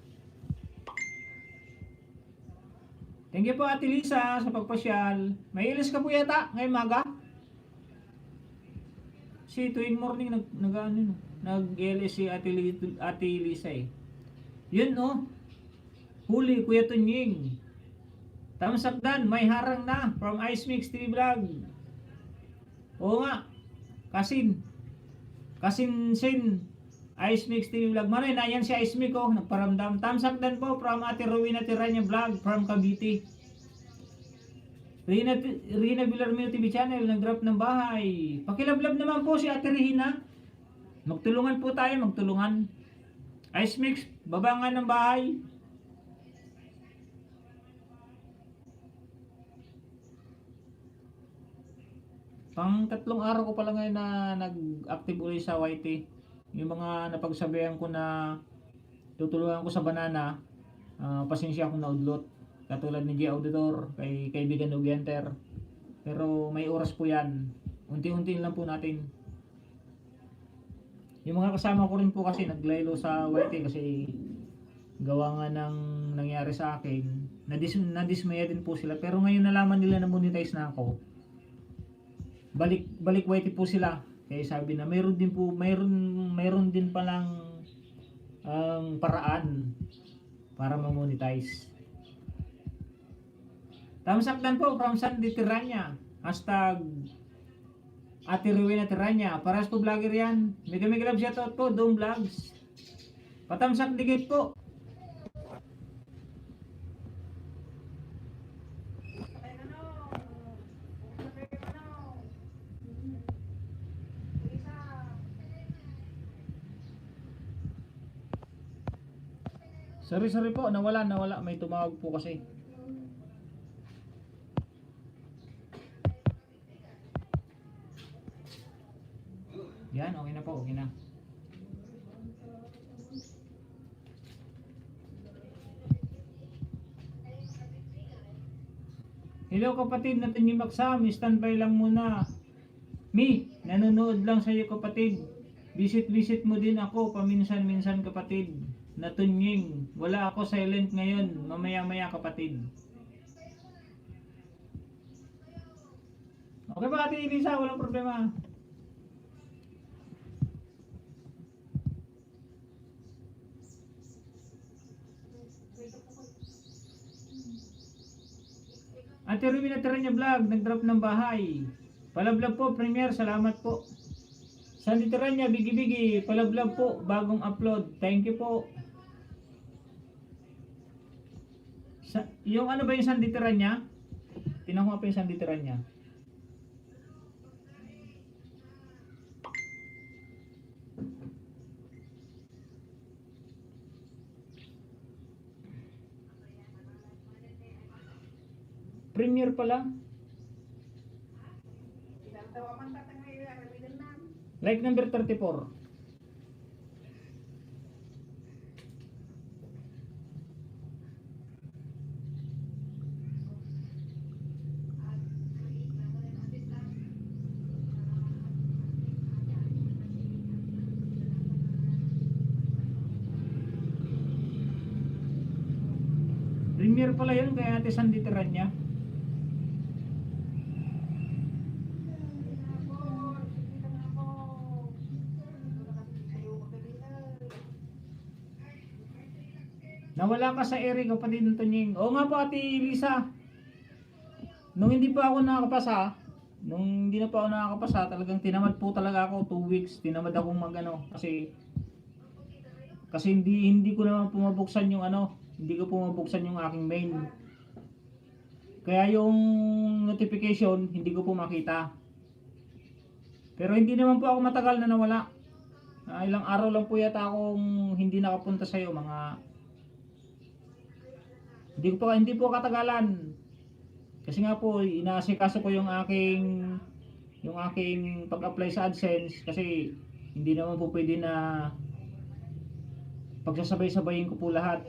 Thank you po Ate Lisa sa pagpasyal. May ilis ka po yata ngayong maga? Si tuwing morning nag-LS si Ate Lisa Yun huli Kuya Tunying. Tamsakdan, may harang na from Ice Mix TV Vlog. Oo nga. Kasin Sin Ice Mix TV Vlog. Manoy na yan si Ice Mix nagparamdam. Tamsakdan po from Ate Rowena Tiranya Vlog from Cavite. Rina Villarmil TV channel nag-drop ng bahay. Pakilablab naman po si Ate Rina. Magtulungan po tayo, magtulungan. Ice Mix, baba nga ng bahay. Pang 3 araw ko pala ngayon na nag-active ulit sa YT. Yung mga napagsabihan ko na tutulungan ko sa banana, pasensya akong naudlot. Katulad ni G Auditor, kay kaibigan Ugyenter. Pero may oras po yan. Unti-unti lang po natin. Yung mga kasama ko rin po kasi naglaylo sa YT kasi gawa nga ng nangyari sa akin. Nadismaya din po sila. Pero ngayon nalaman nila na monetize na ako. Balik YT po sila. Kaya sabi na mayroon din palang paraan para ma-monetize. Tamsakdan po from Sandy Tiranya. Hashtag Ate Rowena Tiranya. Paras po vlogger yan. Mega love shoutout po, Dome Vlogs. Patamsak digit po. Sorry po, nawala. May tumawag po kasi. Yan, okay na po, okay na. Hello kapatid, natin yung magsam, standby lang muna. Nanonood lang sa iyo kapatid. Visit mo din ako paminsan-minsan kapatid. Natunying, wala ako silent ngayon, mamaya-maya kapatid. Okay ba Ate Elisa, walang problema. Ate Ruby na niya vlog, nag-drop ng bahay. Palablab po, Premier, salamat po. Sandy niya, bigi-bigi, palablab po, bagong upload. Thank you po. Yung ano ba yung Sandy niya? Tinan ko pa yung Sandy niya. Premier pala. Like number 34. Premier pala yun kaya Ate Sandy niya. Nawala ka sa ere, kapatid ng Tunying. Oo nga po, Ate Lisa. Nung hindi pa ako nakakapasa, talagang tinamad po talaga ako. 2 weeks, tinamad akong magano. Kasi hindi ko naman pumabuksan yung hindi ko pumabuksan yung aking main. Kaya yung notification, hindi ko po makita. Pero hindi naman po ako matagal na nawala. Ilang araw lang po yata akong hindi nakapunta sa'yo, mga hindi po katagalan. Kasi nga po inaasikaso ko yung aking pag-apply sa AdSense, kasi hindi naman po pwede na pagsasabay-sabayin ko po lahat.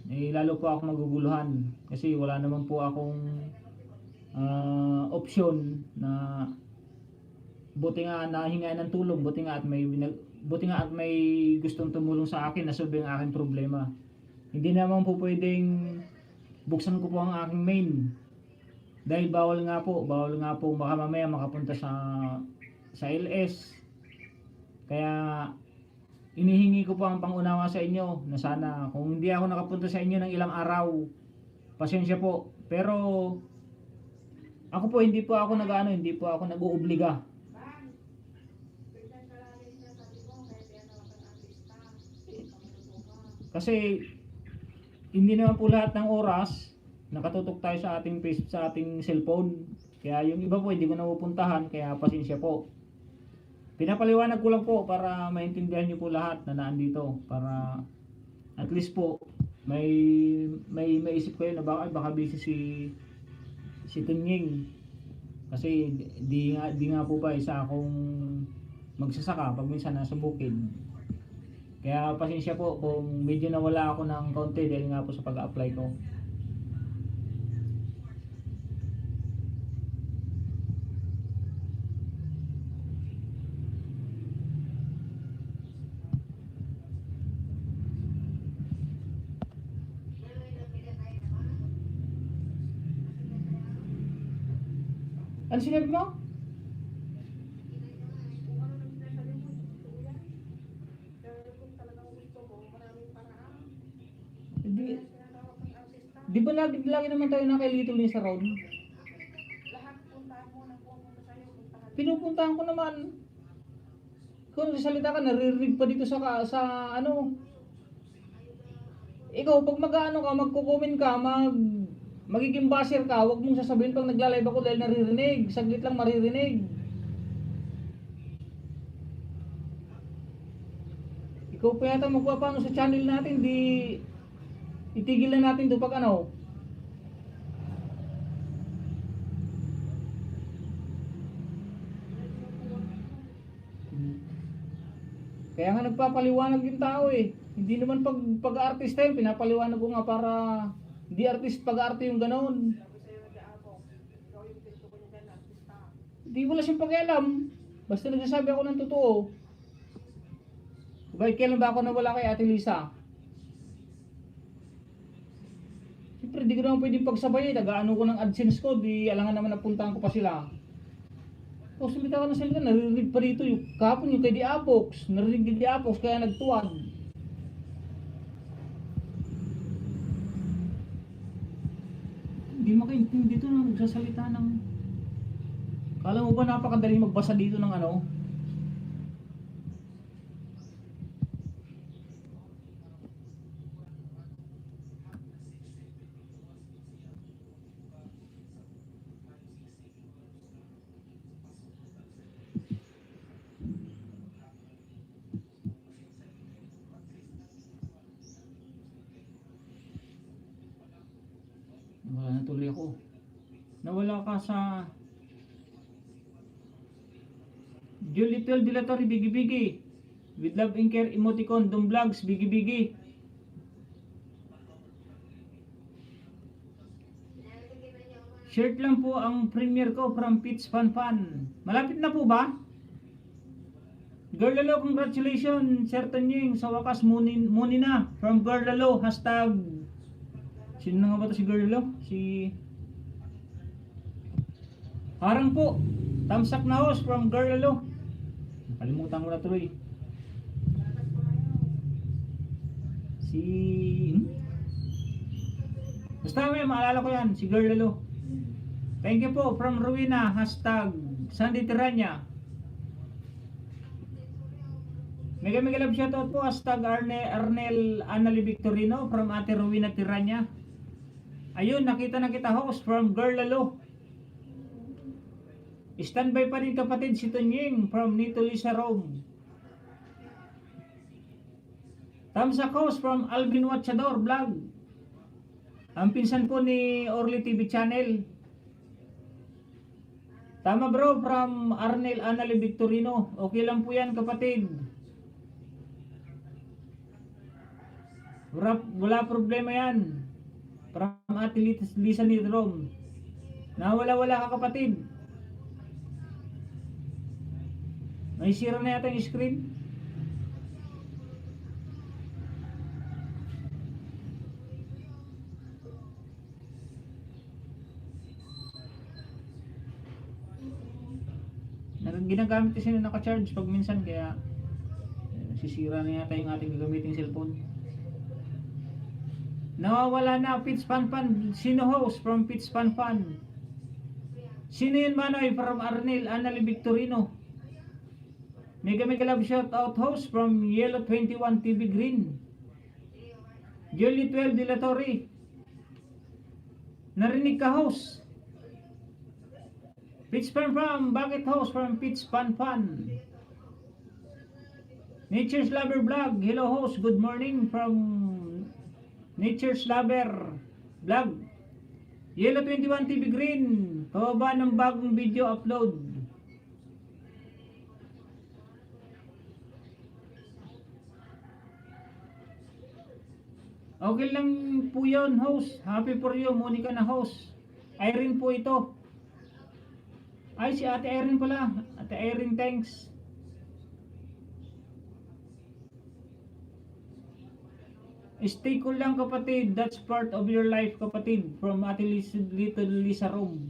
Lalo po ako maguguluhan kasi wala naman po akong option na buti nga nahinga ng tulong, buti nga at may gustong tumulong sa akin na solve ang aking problema. Hindi naman po pwedeng buksan ko po ang aking main dahil bawal nga po baka mamaya makapunta sa LS. Kaya inihingi ko po ang pangunawa sa inyo na sana kung hindi ako nakapunta sa inyo ng ilang araw, pasensya po. Pero ako po hindi po ako nag-oobliga. Kasi hindi naman po lahat ng oras nakatutok tayo sa ating cellphone. Kaya yung iba po hindi ko napupuntahan, kaya pasensya po. Pinapaliwanag ko lang po para maintindihan niyo po lahat na naandito, para at least po may isip kayo na baka busy si Tunying. Kasi di nga po pa isa akong magsasaka pag minsan nasa bukid. Kaya pasensya po kung medyo nawala ako ng konti dahil nga po sa pag-apply ko. Ano sinabi mo? Di ba lagi naman tayo nakailito ni sa road? Pinupuntahan ko naman. Kung salita ka, naririnig pa dito sa ikaw, pag magko-comment ka, magiging basher ka, wag mong sasabihin pag nagla-live ako dahil naririnig. Saglit lang maririnig. Ikaw pa yata magpapano sa channel natin, di itigil na natin ito pag Kaya nga nagpapaliwanag yung tao eh. Hindi naman pag-artista yun, pinapaliwanag ko nga para hindi pag-arte yung ganoon. Hindi wala siyang pakialam. Basta nagsasabi ako ng totoo. Bakit kailan ba ako nawala kay Ate Lisa? Siyempre di ko naman pwedeng pagsabay. Nag-ano ko ng AdSense ko, di alangan naman napuntahan ko pa sila. O sumita ka na sila, naririnig pa dito yung kapon yung kay Di Apox. Naririnig din Di Apox kaya nagtuwag. Hindi makaintindi dito na magsasalita ng... Kala mo ba napakadali magbasa dito ng ano? Wala na tuloy ako. Nawala ka sa... Julie 12 Dilatory, bigi-bigi. With love and care, emoticon, Dom Vlogs, bigi-bigi. Shirt lang po ang premiere ko from Pitch Fan Fan. Malapit na po ba? Girl Lalo, congratulations, Sir Tanying. Sa wakas, muni na. From Girl Lalo, hashtag... Sino na nga ba ito si Girl Lalo? Si... Harang po. Thumbs up na host from Girl Lalo. Nakalimutan ko na tuloy. Si... Basta may maalala ko yan, si Girl Lalo. Thank you po from Ruina, hashtag Sandy Tiranya. Mega love shoutout po, hashtag Arnel Anali Victorino from Ate Ruina Tiranya. Ayun, nakita na kita host from Girl Lalo. Standby pa rin kapatid si Tunying from Nito Lisa Rome. Thumbs up host from Alvin Watchador Vlog. Ang pinsan po ni Orly TV Channel. Tama bro, from Arnel Anali Victorino. Okay lang po yan kapatid. Wala problema yan. From Ate Lisa ni Rome. Nawala-wala ka kapatid. May sira na yata yung screen. Ginagamit kasi na naka-charge pag minsan kaya nasisira na yata yung ating gagamiting cellphone. Nawawala na Pitch Fan Fan. Sino host from Pitch Fan Fan? Sino yun Manoy from Arnel Anali Victorino? Mega love shout out host from Yellow 21 TV Green. Julie 12 Dilatory. Narinig ka host? Pitch Fan Fan, bakit host from Pitch Fan Fan? Nature's Lover Vlog, hello host, good morning from Nature's Lover Vlog. Yellow 21 TV Green, pababa ng bagong video upload. Okay lang po yun host, happy for you, Monica na host. Irene po ito. Ay, si Ate Irene pala. Ate Irene, thanks. Stay cool lang kapatid. That's part of your life kapatid. From Ate Little Lisa Rome.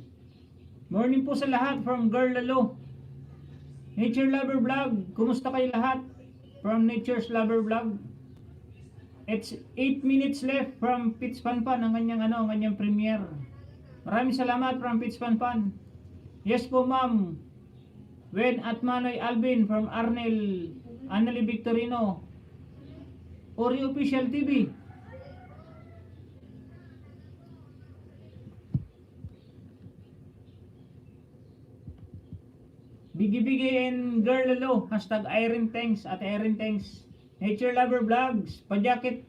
Morning po sa lahat from Girl Lalo. Nature Lover Vlog. Kumusta kayo lahat? From Nature's Lover Vlog. It's 8 minutes left from Pitch Fan Fan. Ang kanyang premiere. Maraming salamat from Pitch Fan Fan. Yes po ma'am. Wen at Manoy Alvin from Arnel Anali Victorino. Ori Official TV. Bigi-bigi and Girl Lalo. Hashtag Irene thanks. At Irene thanks. Nature Lover Vlogs. Pa-jacket.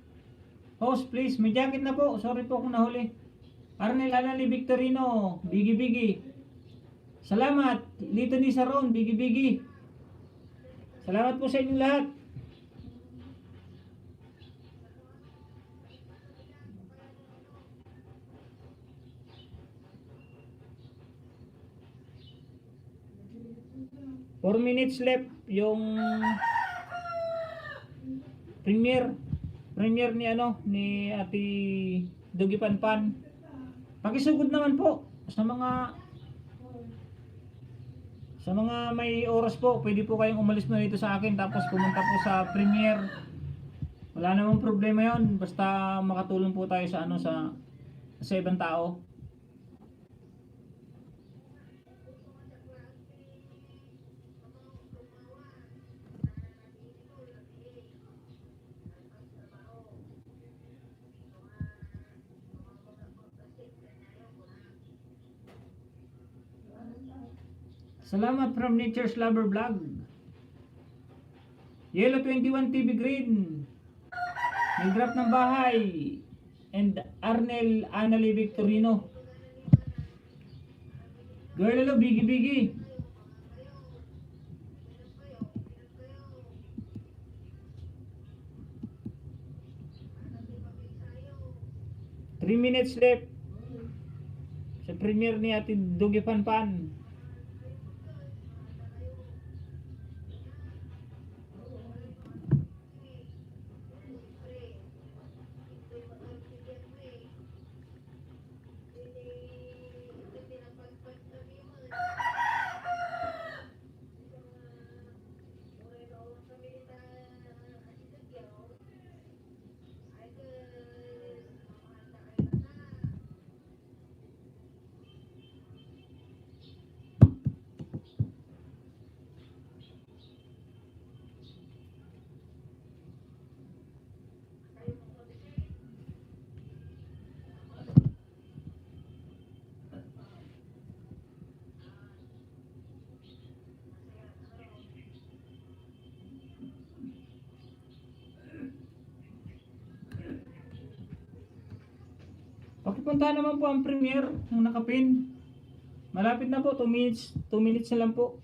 Host please. May jacket na po. Sorry po kung nahuli. Arnel Anali Victorino. Bigi-bigi. Salamat, Lito ni Saron, bigi-bigi. Salamat po sa inyong lahat. Four minutes left yung premiere ni Ate Dugi Panpan. Pakisugod naman po sa mga may oras po, pwede po kayong umalis na dito sa akin tapos pumunta po sa premiere. Wala namang problema yon, basta makatulong po tayo sa sa ibang tao. Salamat from Nature's Lover Vlog. Yellow 21 TV Green. Nag-drop ng bahay. And Arnel Anali Victorino. Girl, hello, Biggie Biggie. Three minutes left sa premiere ni Ate Dugi Panpan. Pakipunta naman po ang premiere ng nakapin. Malapit na po, 2 minutes. 2 minutes na lang po.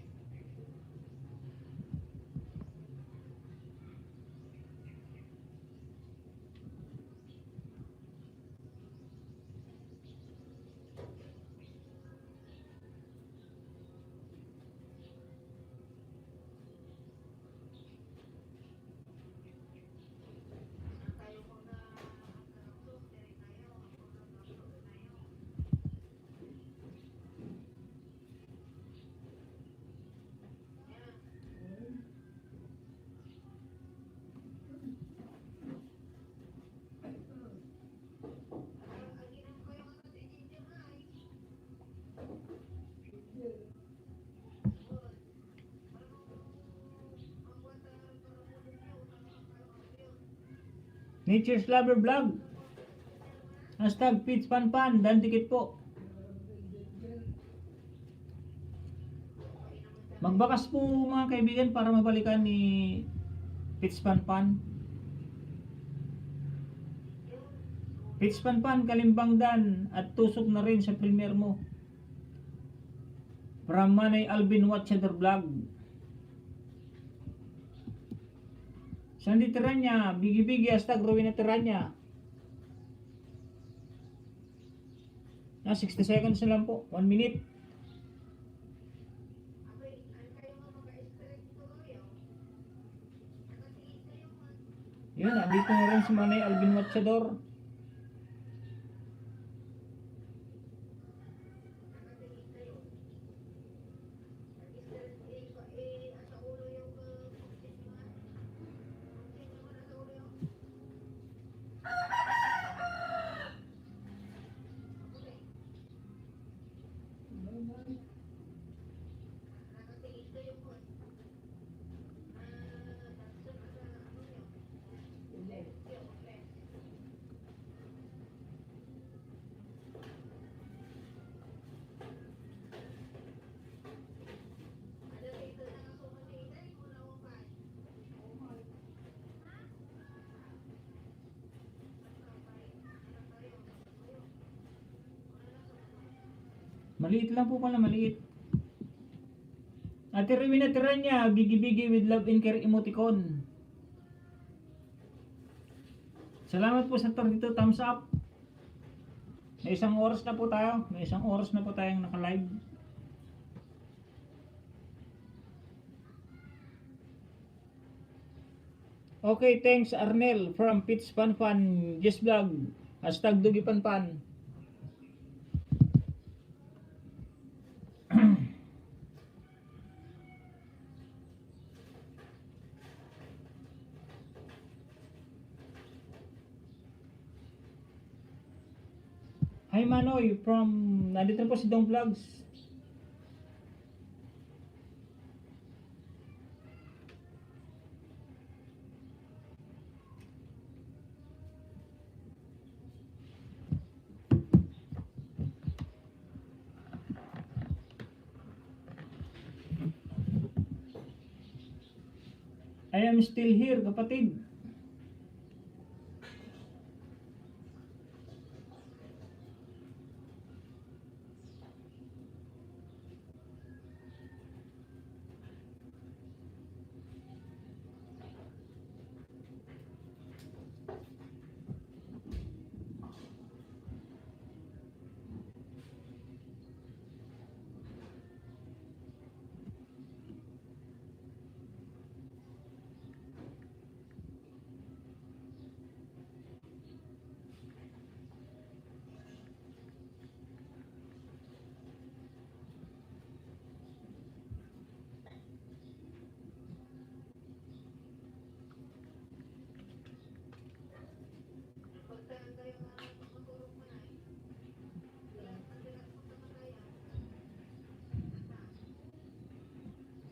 Nature's Lover Vlog. Hashtag #PitsPanpan. Dan tikit po. Magbakas po mga kaibigan para mabalikan ni PitsPanpan. PitsPanpan, Kalimbang Dan at tusok na rin sa premiere mo. From Manay Alvin Watchader Vlog. Sandy Tiranya, Bigi Bigi, hashtag Rowena Tiranya. 60 seconds na lang po, 1 minute. Yun, andito na rin si Manay Alvin Watchador. Maliit lang po pala, maliit. Ate Rowena Tiranya, Bigi Bigi with love and care emoticon. Salamat po sa 32 thumbs up. May 1 oras na po tayo. May 1 oras na po tayong naka-live. Okay, thanks Arnel from PitsPanpan, Just Vlog. Hashtag Dugi Panpan. Hi Manoy from, nandito na po si Dong Vlogs. I am still here, kapatid.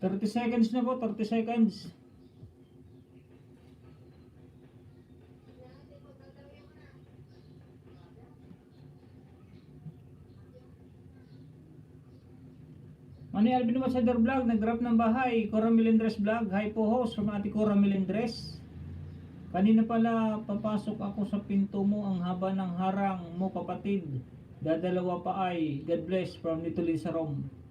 Thirty seconds na po, 30 seconds. Mani Alvin Ambassador Vlog, nag-drop ng bahay. Cora Melendres Vlog, hi po host from Ate Cora Melendres. Kanina pala papasok ako sa pinto mo, ang haba ng harang mo kapatid. Dadalawa pa ay, God bless from Little Lisa Rom.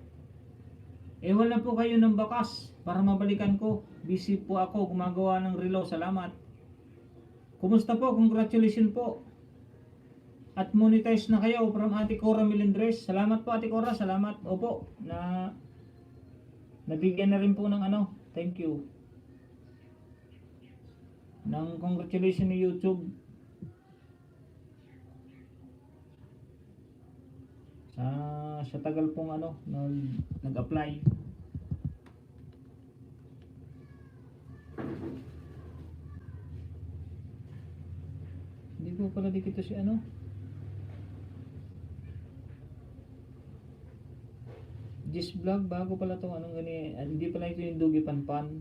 Ewan na po kayo ng bakas para mabalikan ko. Busy po ako, gumagawa ng relo, salamat. Kumusta po? Congratulations po. At monetize na kayo from Ate Cora Melendres. Salamat po Ate Cora, salamat. Opo, na nabigyan na rin po ng ano, thank you. Ng congratulations ni YouTube. Sa tagal pong ano, nag-apply. Hindi ko pala dikito si ano. This vlog, bago pala to, anong gani, hindi pala ito yung Dugi Panpan.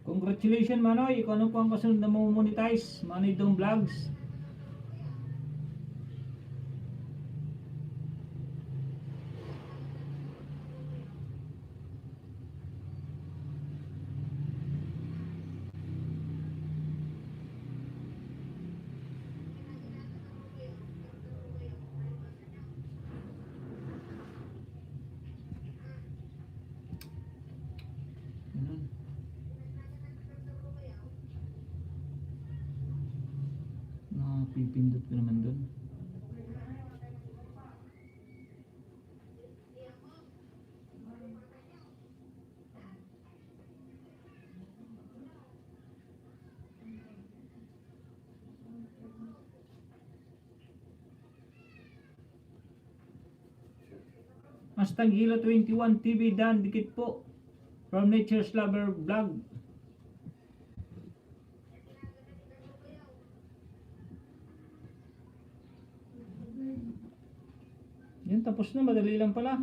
Congratulations Manoy, kung ano po ang kasunod na monetize, Manoy Dong Vlogs. Pipindot ko naman doon. Mustang Hilo 21 TV Dan, dikit po. From Nature's Lover Vlog. Yan, tapos na, madali lang pala.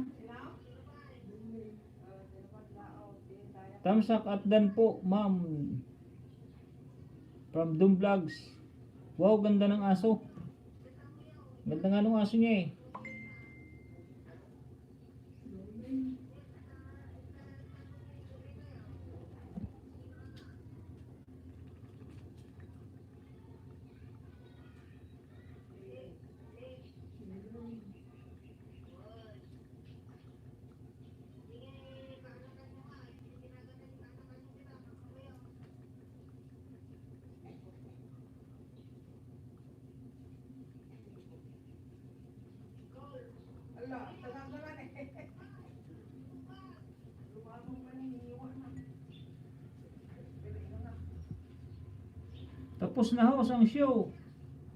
Tamsak at Dan po, ma'am. From Doom Vlogs. Wow, ganda ng aso. Ganda nga ng aso niya eh. Tapos na ho ang show.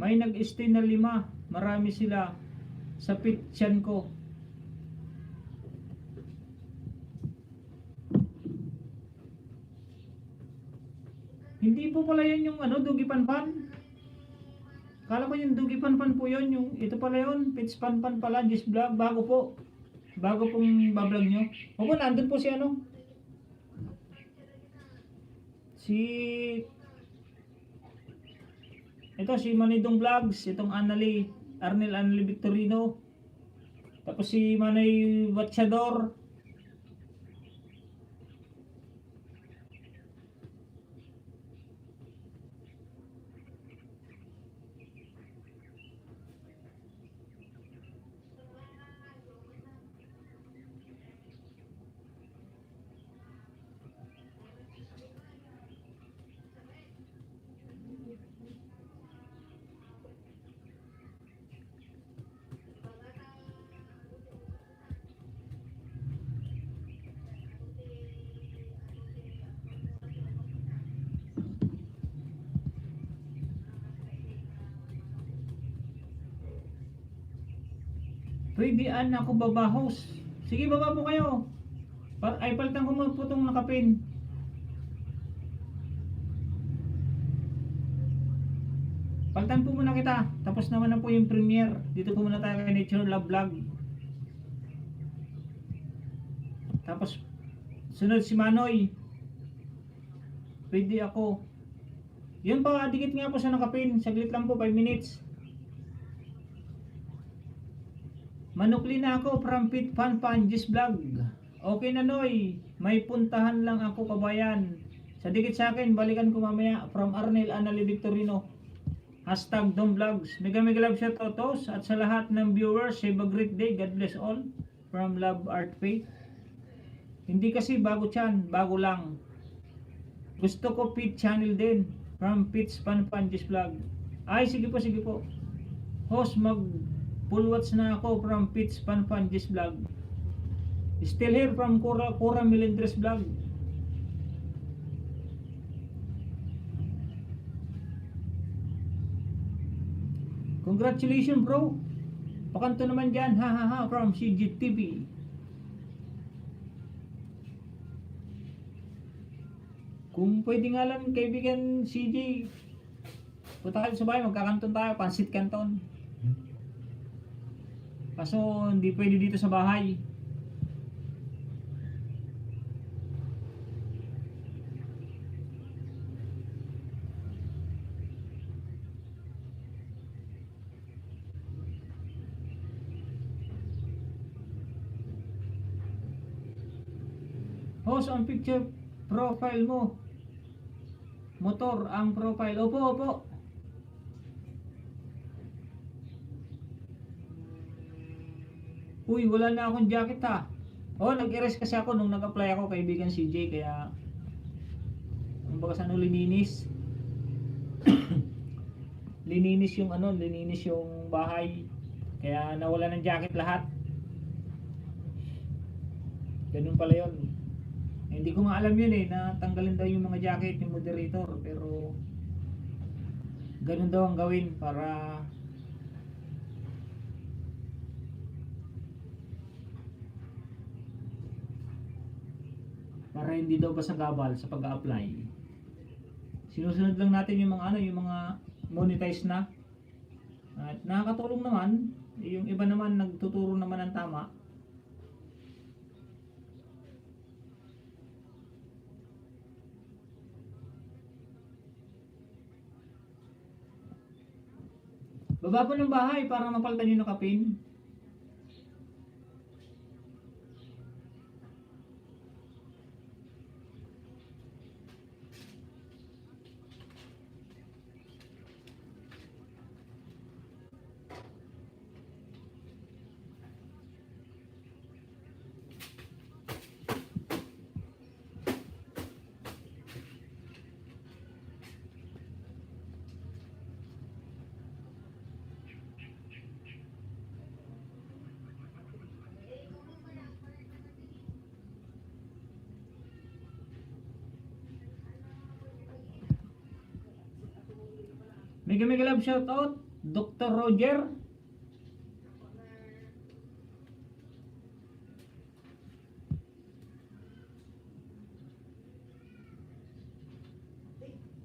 May nag-stay na 5. Marami sila sa pitsyan ko. Hindi po pala yun yung ano, Dugi Panpan. Kala ko yung Dugi Panpan po yun. Yung, ito pala yun, Pits Panpan pala, Gis Vlog. Bago po. Bago pong bablog nyo. Opo, nandun po si ano. Si... Ito si Manidong Vlogs. Itong Arnel Anali Victorino. Tapos si Manay Watchador. Pwede ako babahos. Sige, baba po kayo. Ay, palitan ko mo po itong nakapin. Palitan po muna kita. Tapos naman na po yung premiere. Dito po muna tayo kay Nature Love Vlog. Tapos, sunod si Manoy. Pwede ako. Yun pa, dikit nga po sa nakapin. Saglit lang po, 5 minutes. Manukli na ako from Pit Pan Gis Vlog. Okay na Noy, may puntahan lang ako kabayan. Sa dikit sa akin, balikan ko mamaya from Arnel Anali Victorino. Hashtag Dom Vlogs. Mega love shoutouts at sa lahat ng viewers, have a great day. God bless all. From Love Art Faith. Hindi kasi bago chan, bago lang. Gusto ko Pit channel din. From Pit's Pan Gis Vlog. Ay, sige po, sige po. Host, full watch na ako from Pit's Pan Gis Vlog. Still here from Cora Melendres Vlog. Congratulations bro. Pakanto naman dyan. Ha ha ha from CGTV. Kung pwede nga lang kaibigan CJ, punta kayo sa bahay, magkakanton tayo, pansit kanton. Kaso hindi pwede dito sa bahay. Host, ang picture profile mo. Motor ang profile. Opo, opo. Uy, wala na akong jacket ha. Oh, nag-erase kasi ako nung nag-apply ako kaibigan CJ, kaya ang bagas ano, lininis. Lininis yung ano, lininis yung bahay. Kaya nawala ng jacket lahat. Ganun pala yun. Hindi ko nga alam yun na tanggalin daw yung mga jacket yung moderator, pero ganun daw ang gawin para hindi daw basagabal sa pag-a-apply. Sinusunod lang natin yung mga ano, yung mga monetized na. At nakakatulong naman, yung iba naman nagtuturo naman ng tama. Baba po ng bahay para mapalitan yung nakapin. Mega love shoutout, Dr. Roger.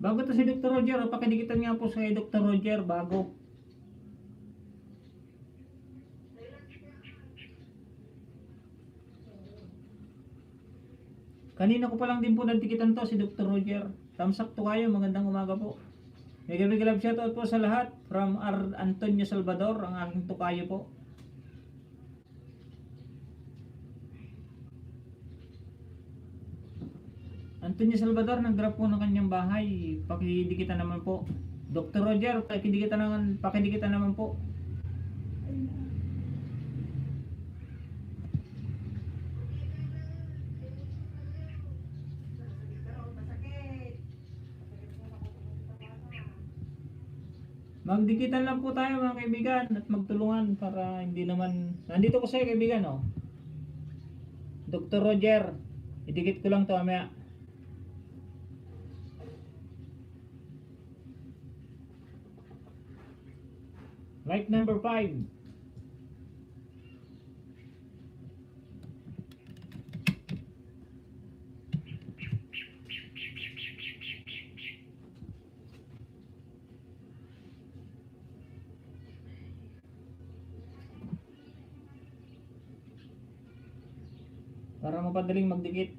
Bago to si Dr. Roger, pakidikitan nga po sa Dr. Roger, bago. Kanina ko pa lang din po nagdikitan to si Dr. Roger. Thumbs up to kayo, magandang umaga po. Mega mega love shoutout po sa lahat from Antonio Salvador, ang aking tukayo po. Antonio Salvador, nag-drop po ng kanyang bahay. Pakidikitan naman po. Dr. Roger, pakidikitan naman po. Magdikitan lang po tayo mga kaibigan at magtulungan para hindi naman... Nandito ko sa'yo kaibigan, oh. Dr. Roger, idikit ko lang to mamaya. Like number 5. Para mapadaling magdikit.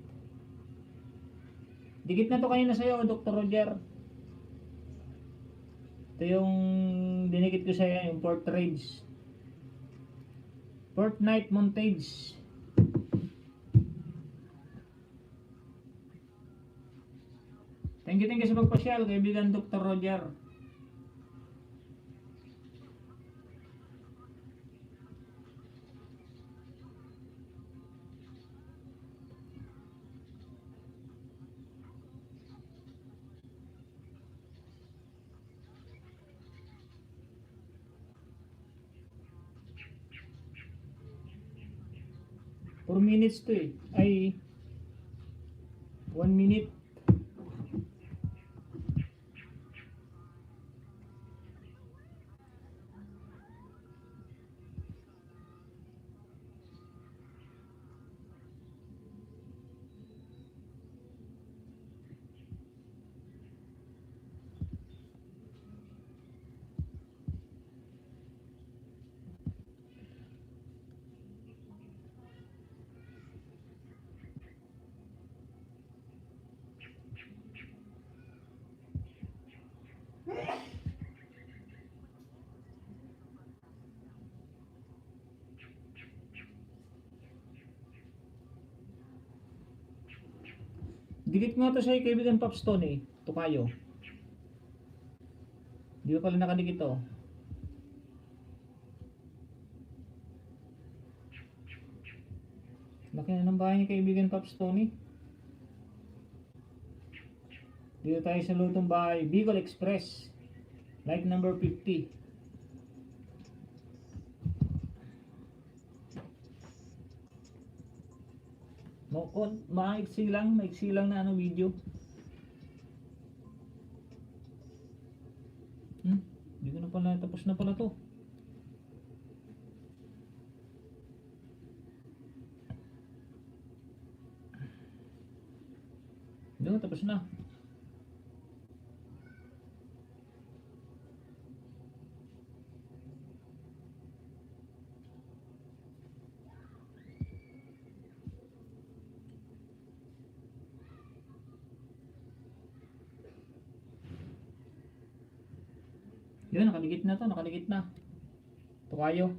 Dikit na to kanina sa'yo, Dr. Roger. Ito yung dinikit ko sa'yo, yung portraits. Fortnite montage. Thank you sa pagpasyal, kaibigan Dr. Roger. For minutes to eh. Ay 1 minute. Dikit nga to sa kaibigan Popstone eh. Tukayo. Di ba pala nakadikit to? Laki na ng bahay ni kaibigan Popstone eh. Dito tayo sa lutong bahay. Bicol Express. Like number 50. Maiksi lang na ano video. Hindi ko na pala, tapos na pala to. Hindi, tapos na. Yun, nakadikit na to, nakadikit na. Tukayo.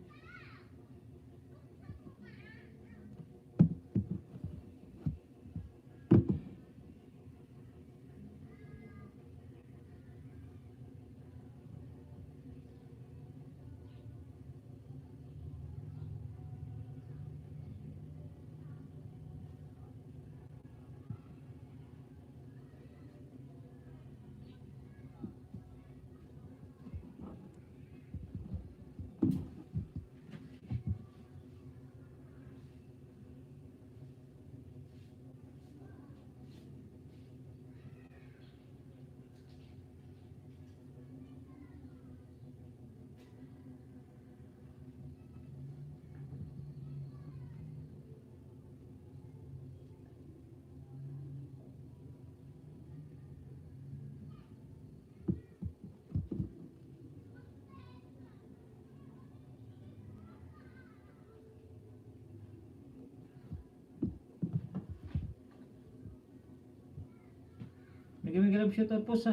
May love shoutout po sa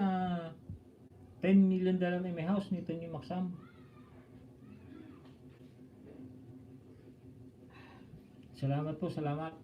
$10 million na may house nito ni Maxam. Salamat po, salamat.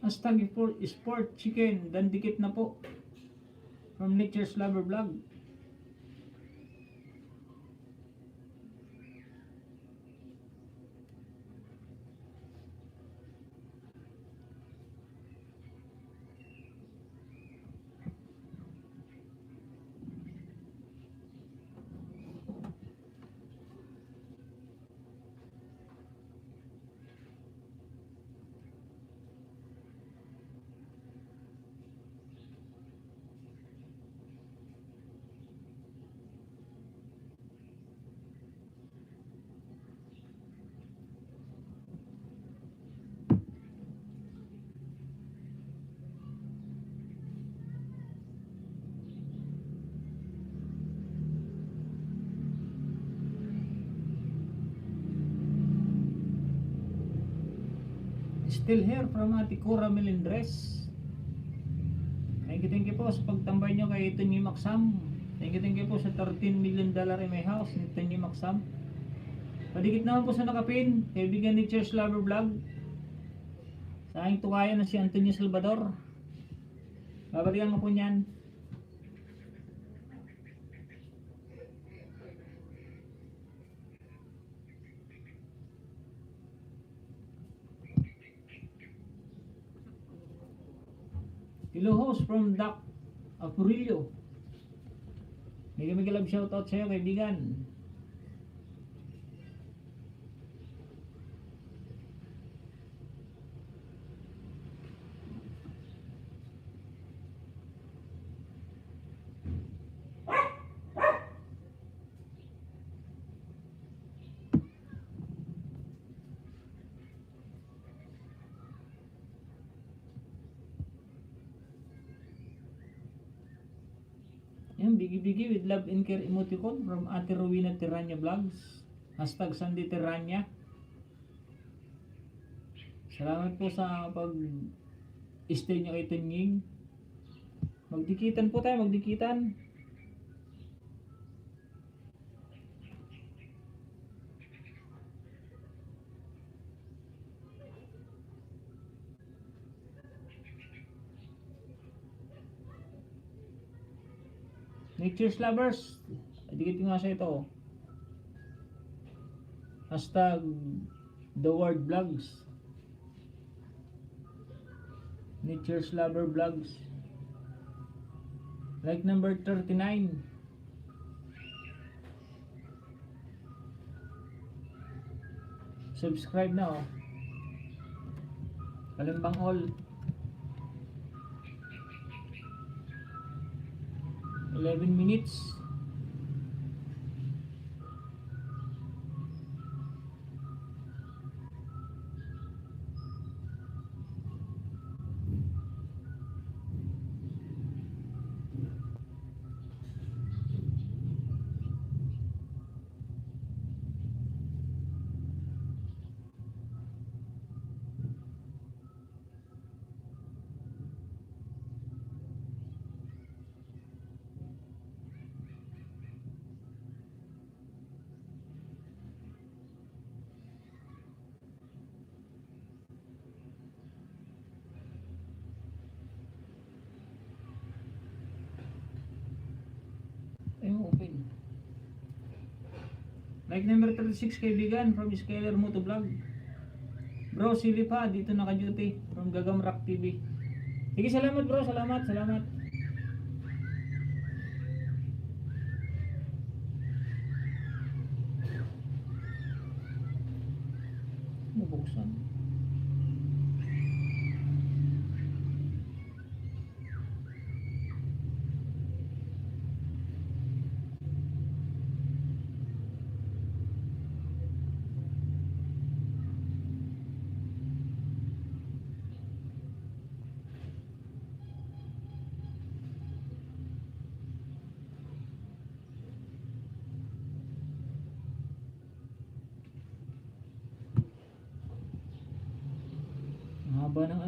Hashtag sport chicken, dandikit na po. From Nature's Lover Vlog. Still here from Ate ko Ramil Sarilla. Thank you po sa pagtambay nyo kay Tony Maxam. Thank you po sa $13 million in my house ni Tony Maxam. Padikit naman po sa nakapin, kaibigan ni Nature's Lover Vlog. Sa aking tukayan na si Antonio Salvador. Babalikan ko po niyan. Hello host from Doc Apurillo. May love shoutout sa'yo kaibigan. Yan, bigi-bigi with love and care emoticon from Ate Rowena Tiranya Vlogs. Hashtag Sandy Tiranya. Salamat po sa pag-stay nyo kay Tunying. Magdikitan po tayo, magdikitan. Nature's Lovers, dikit nga sa ito. Hashtag The Word Vlogs. Nature's Lover Vlogs. Like number 39. Subscribe na oh. Kalimbang all. 11 minutes. Ayun, open. Like number 36 kaibigan from Scaler Motovlog. Bro, silip ha, dito naka-duty from Gagamrak TV. Sige, salamat bro, salamat. Mabuksan. Haba ng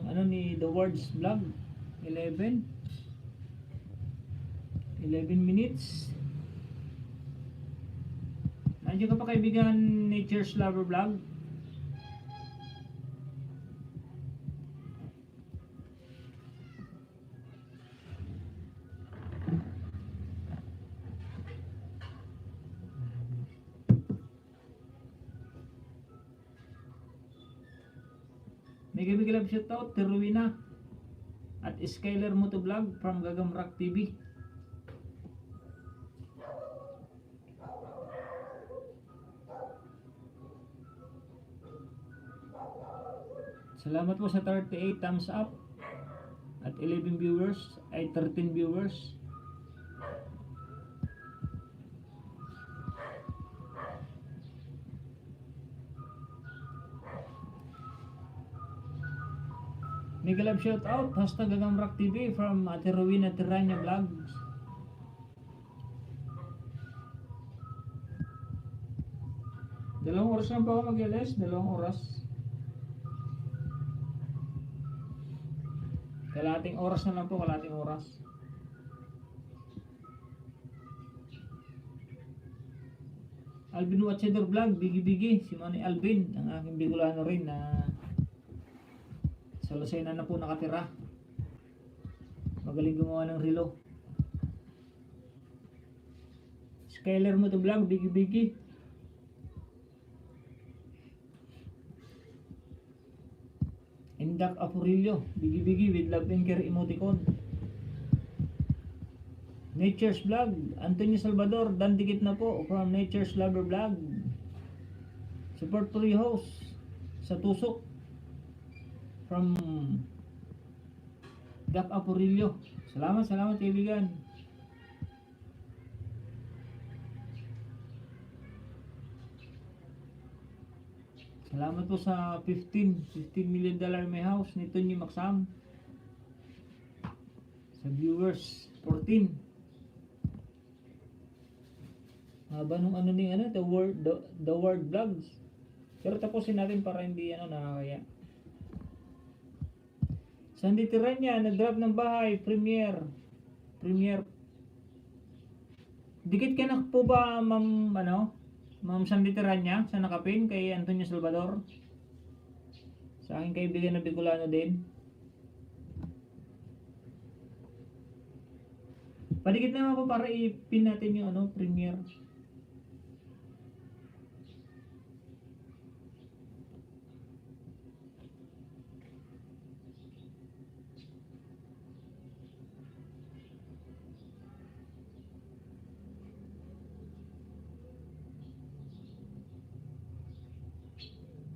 ano ni The Words Vlog. 11 minutes. Nandiyan ka pa kaibigan, Nature's Lover Vlog. Mega love shoutout to Ruina at Skyler Motovlog from Gagamrak TV. Salamat po sa 38 thumbs up at 11 viewers ay 13 viewers. Mega love shout out hashtag Gagamrak TV from Ate Rowena Tiranya Vlogs. Dalawang oras lang po ako mag-LS, 2 oras. Kalating oras na lang po, kalating oras. Alvin Watchedor Vlog, bigi-bigi, si Manny Alvin, ang aking Bicolano rin na sa Lucena na po nakatira. Magaling gumawa ng relo. Skyler Motovlog, bigi-bigi. Indak Apurillo, bigi-bigi with love and care emoticon. Nature's Vlog, Antonio Salvador, dandikit na po from Nature's Lover Vlog. Support for your host sa tusok from Dak Apurillo. Salamat kaibigan. Salamat po sa $15 million may house ni Tony Maxam. Sa viewers 14. Haba nung the word vlogs. Pero tapusin natin para hindi nakakaya. Sandy Tiranya, nag-drop ng bahay, premiere. Dikit ka na po ba, Ma'am Sandy Tiranya, sa nakapin kay Antonio Salvador? Sa aking kaibigan na Bicolano din. Padikit naman po para i-pin natin yung premiere.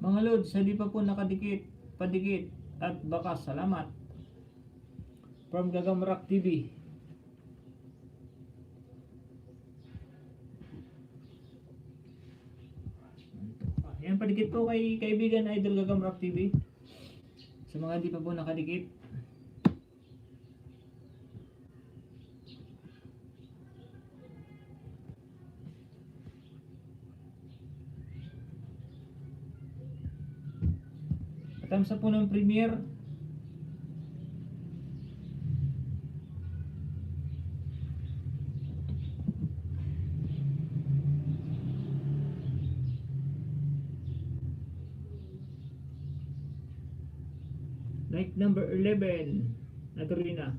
Mga lods, hindi pa po nakadikit, padikit. at baka salamat from Gagamrak TV. Yan, padikit po kay kaibigan Idol Gagamrak TV. Sa mga hindi pa po nakadikit, patamsa po ng premiere. Like number 11, Naturina.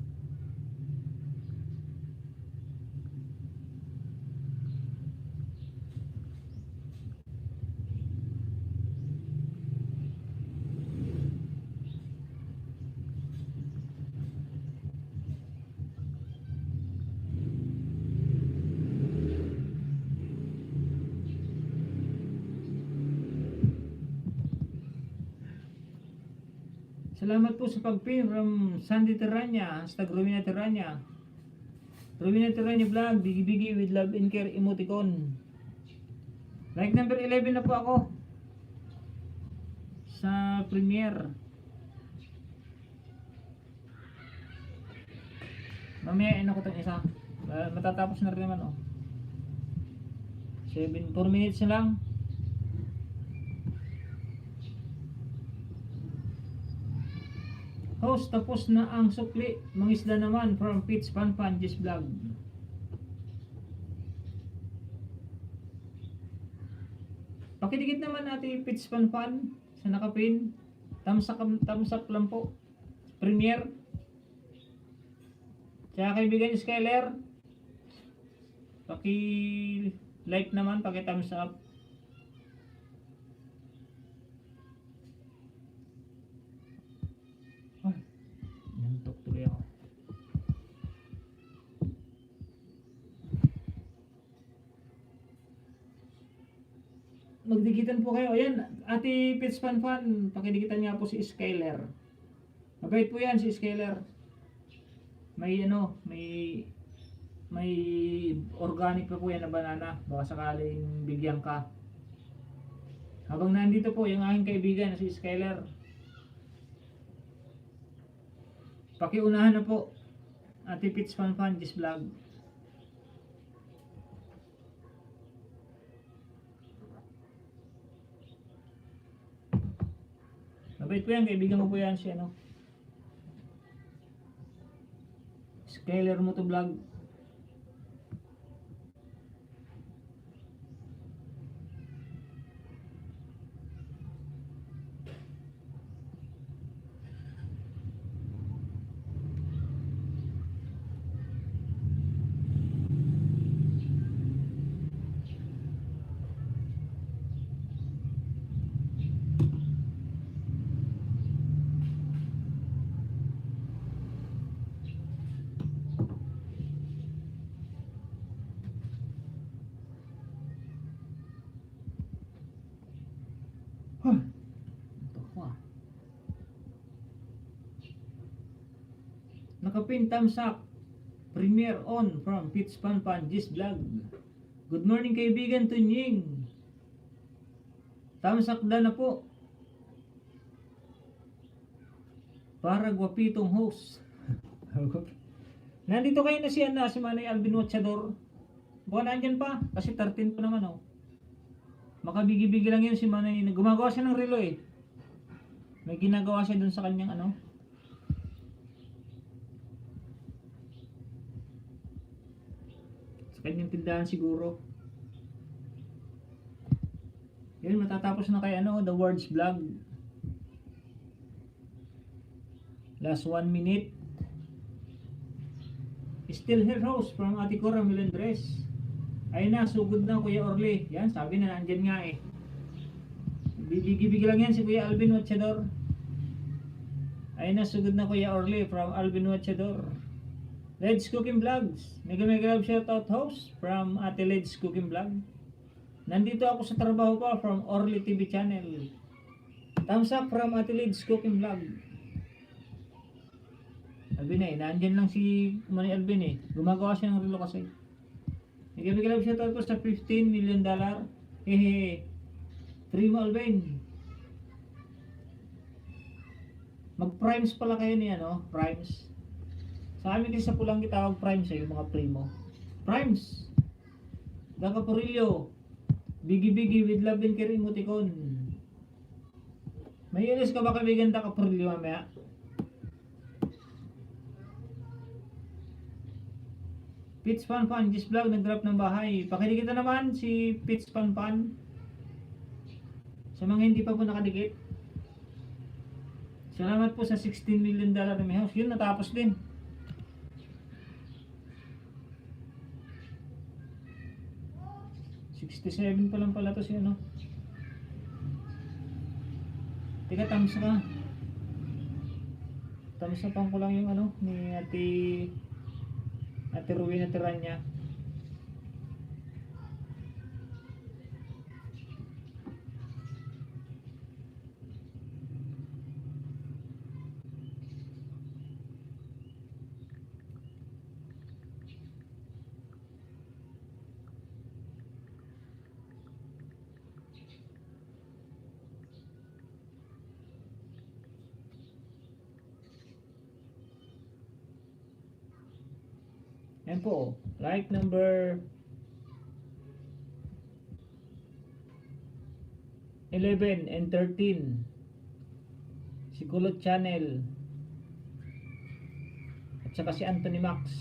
Salamat po sa pag-pin from Sandy Terrania, hashtag Romina Terrania. Romina Terrania vlog, bigi-bigi with love and care emoticon. Like number 11 na po ako sa premiere. Mamaya ko itong isa. Matatapos na rin naman 4 minutes na lang. Host, tapos na ang sukli. Mangisda naman from Pitch Panpan Gis Vlog. Pakidikit naman natin Pitch Panpan sa nakapin. Thumbs up lang po. Premiere. Tsaka kaibigan Skyler, paki-like naman, paki-thumbs up. Nantok tuloy ako. Magdikitan po kayo. Ayan, Ate Pitch Panpan, pakidikitan nga po si Skyler. Mabait po yan si Skyler. May organic pa po yan na banana. Baka sakaling bigyan ka. Habang nandito po yung aking kaibigan na si Skyler, pakiunahan na po Ate Pitch Panpan Gis Vlog. Mabait po yan, kaibigan ko po yan si Skyler mo to vlog. Nakapin thumbs up. Premiere on from Pitch Panpan Gis Vlog. Good morning kaibigan Tunying. Thumbs up na po. Para gwapitong host. Nandito kayo na si Manay Alvin Watchador. Baka nandyan pa. Kasi 13 pa naman Makabigi-bigi lang yun si Manay. Gumagawa siya ng relo May ginagawa siya dun sa kanyang sa kanyang tindahan siguro. Yun, matatapos na kay The Words Vlog. Last 1 minute. Still here host from Ate ko Ramil Andres. Ay na, sugod na Kuya Orly. Yan, sabi na nandyan nga Bibigi-bigi lang yan si Kuya Alvin Watchador. Ay na, sugod na Kuya Orly from Alvin Watchador. Led's Cooking Vlogs. Mega love shoutout host from Ate Led's Cooking Vlog. Nandito ako sa trabaho pa from Orly TV channel. Thumbs up from Ate Led's Cooking Vlog. Alvin eh, nandyan lang si Manny Alvin eh. Gumagawa siya ng relo kasi. Nagkabigay siya tapos sa $15 million. Hehe. Free mo Alvin. Mag-primes pala kayo ni ano, primes. Sa amin kasi sa Pulang tawag primes eh, yung mga primo. Primes. Gakapurilyo. Bigi-bigi with love and care emoticon. May inis ka ba kaibigan Gakapurilyo mamaya? Pitch Pan Pan, Gis Vlog, nag-drop ng bahay. Pakinig kita naman si Pitch Pan Pan. Sa mga hindi pa po nakadikit. Salamat po sa $16 million na may house. Yun, natapos din. $67 pa lang pala to si ano. Teka, thumbs ka. Thumbs pang ko lang yung ano ni Ate Ruby na tira niya. Yan po, like number 11 and 13 si Kulot Channel at saka si Anthony Max.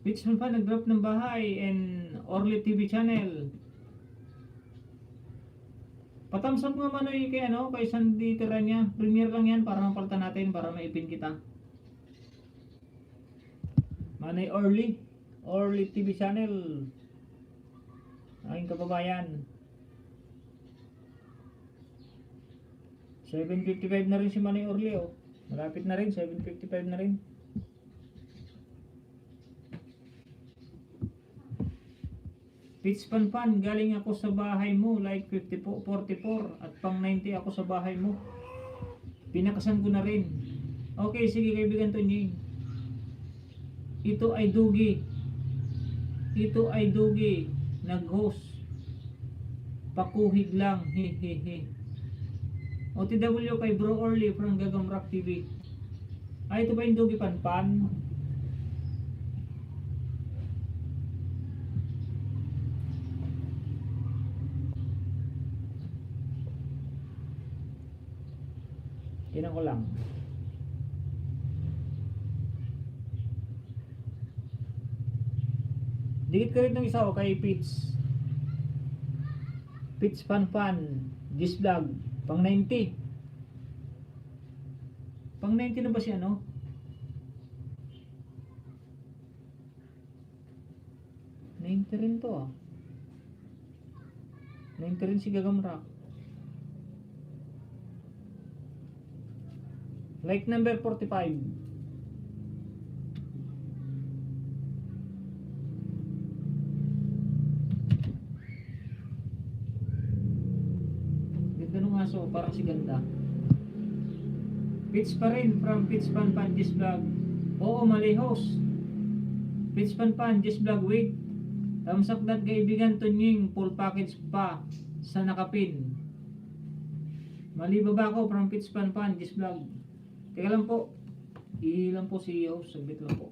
Pitchman pa nag-drop ng bahay and Orly TV channel. Patams up nga Manoy kay ano, kay Sandy tira niya. Premiere lang yan para mapalitan natin para maipin kita. Manoy Orly TV channel. Aking kababayan. 7:55 na rin si Manoy Orly oh. Malapit na rin, 7:55 na rin. Pitch Pan Pan, galing ako sa bahay mo, like 44 at pang 90 ako sa bahay mo. Pinakasan ko na rin. Okay, sige kaibigan Tonying. Ito ay Dugi. Nag-host. Pakuhig lang, hehehe. OTW kay Bro Orly from Gagamrak TV. Ay, ito ba yung Dugi Pan Pan? Tinan ko lang. Dikit ka rin ng isa o kay Pitch Pan Pan Gis Vlog pang 90. Pang 90 na ba si ano? 90 rin to ah. 90 rin si Gagamrak. Like number 45. Ganda nung aso, parang si ganda. Pitch pa rin from Pitch Pan Pan Gis Vlog. Oo, mali host. Pitch Pan Pan Gis Vlog, wait. Thumbs up that kaibigan Tonying, full package pa sa nakapin. Mali ba ba ako from Pitch Pan Pan Gis Vlog? Teka lang po. Ilan po si host, sagbit lang po.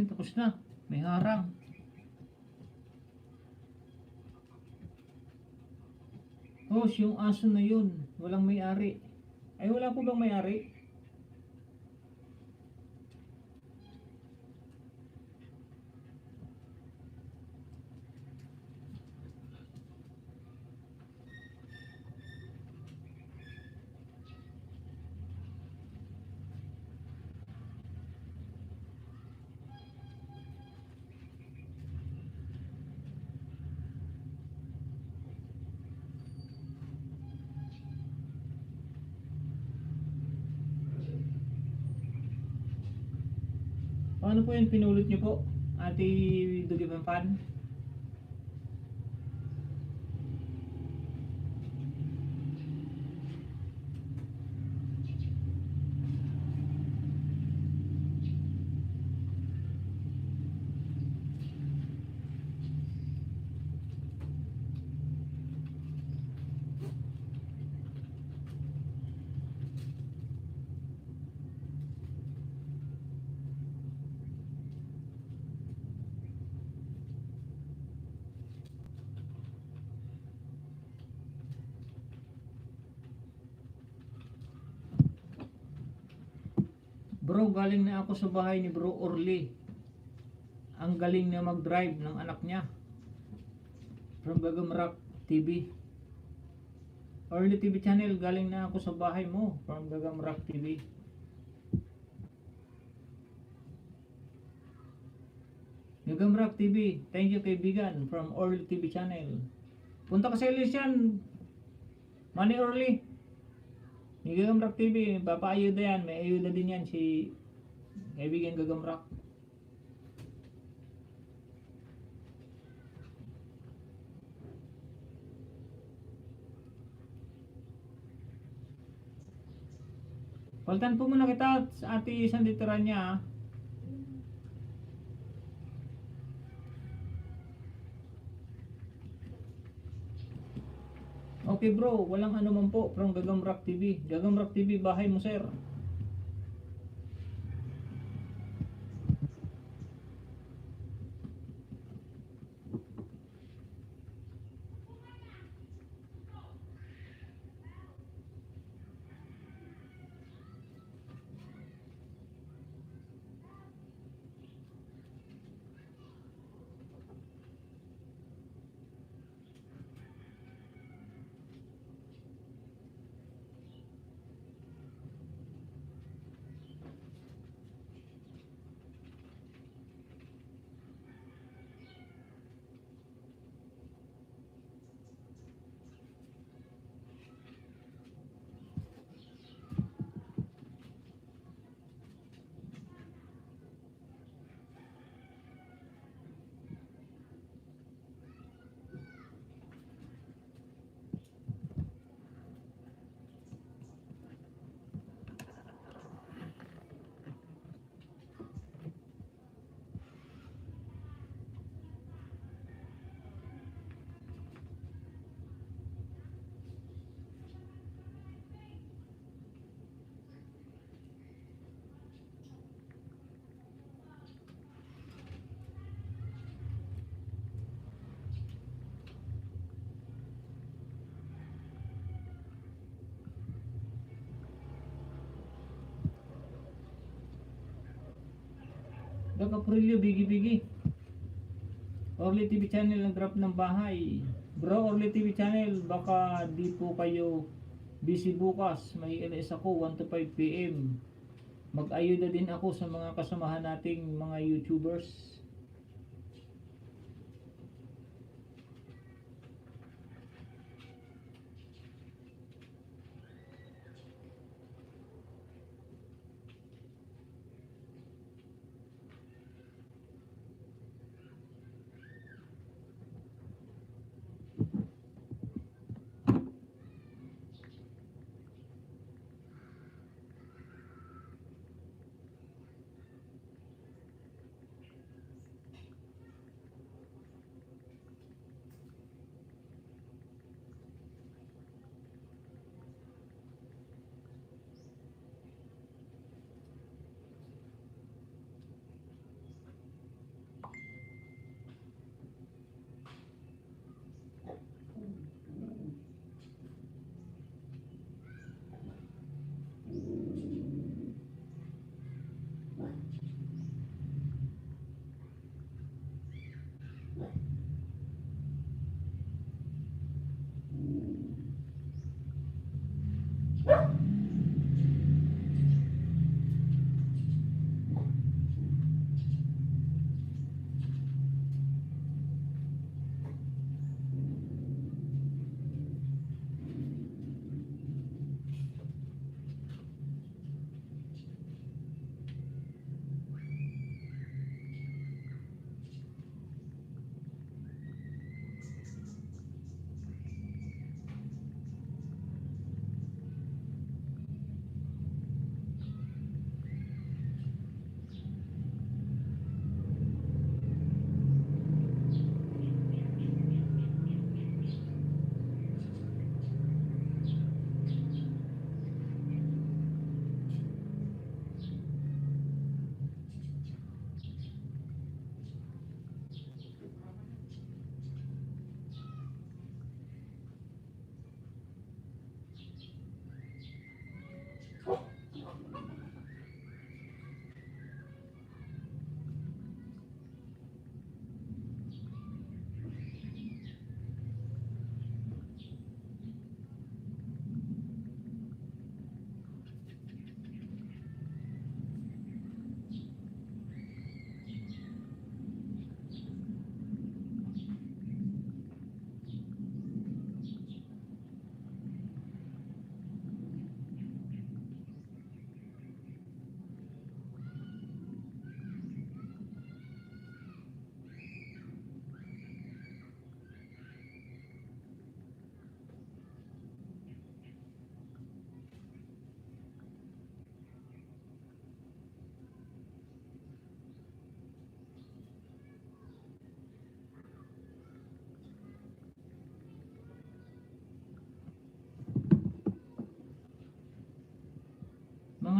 Ayun, tapos na. May harang. Oh, yung aso na yun. Walang may-ari. Ay, wala po bang may-ari? Paano po yun? Pinulot nyo po? Ate Dugi Pampan? Bro, galing na ako sa bahay ni Bro Orly. Ang galing na mag-drive ng anak niya. From Gagamrak TV. Orly TV channel, galing na ako sa bahay mo. From Gagamrak TV. Gagamrak TV, thank you kaibigan. From Orly TV channel. Punta ka sa Elysian, Manny Orly. Gagamrak TV, papaayuda yan. May ayuda din yan si kaibigan Gagamrak. Paltan po muna kita sa ate isang litera niya. Okay bro, walang ano man po from Gagamrak TV. Gagamrak TV, bahay mo sir. Kaprilyo, bigi-bigi. Orly TV channel, nag-drop ng bahay. Bro, Orly TV channel, baka di po kayo busy bukas. May LS ako, 1 to 5 PM. Mag-ayuda din ako sa mga kasamahan nating mga YouTubers.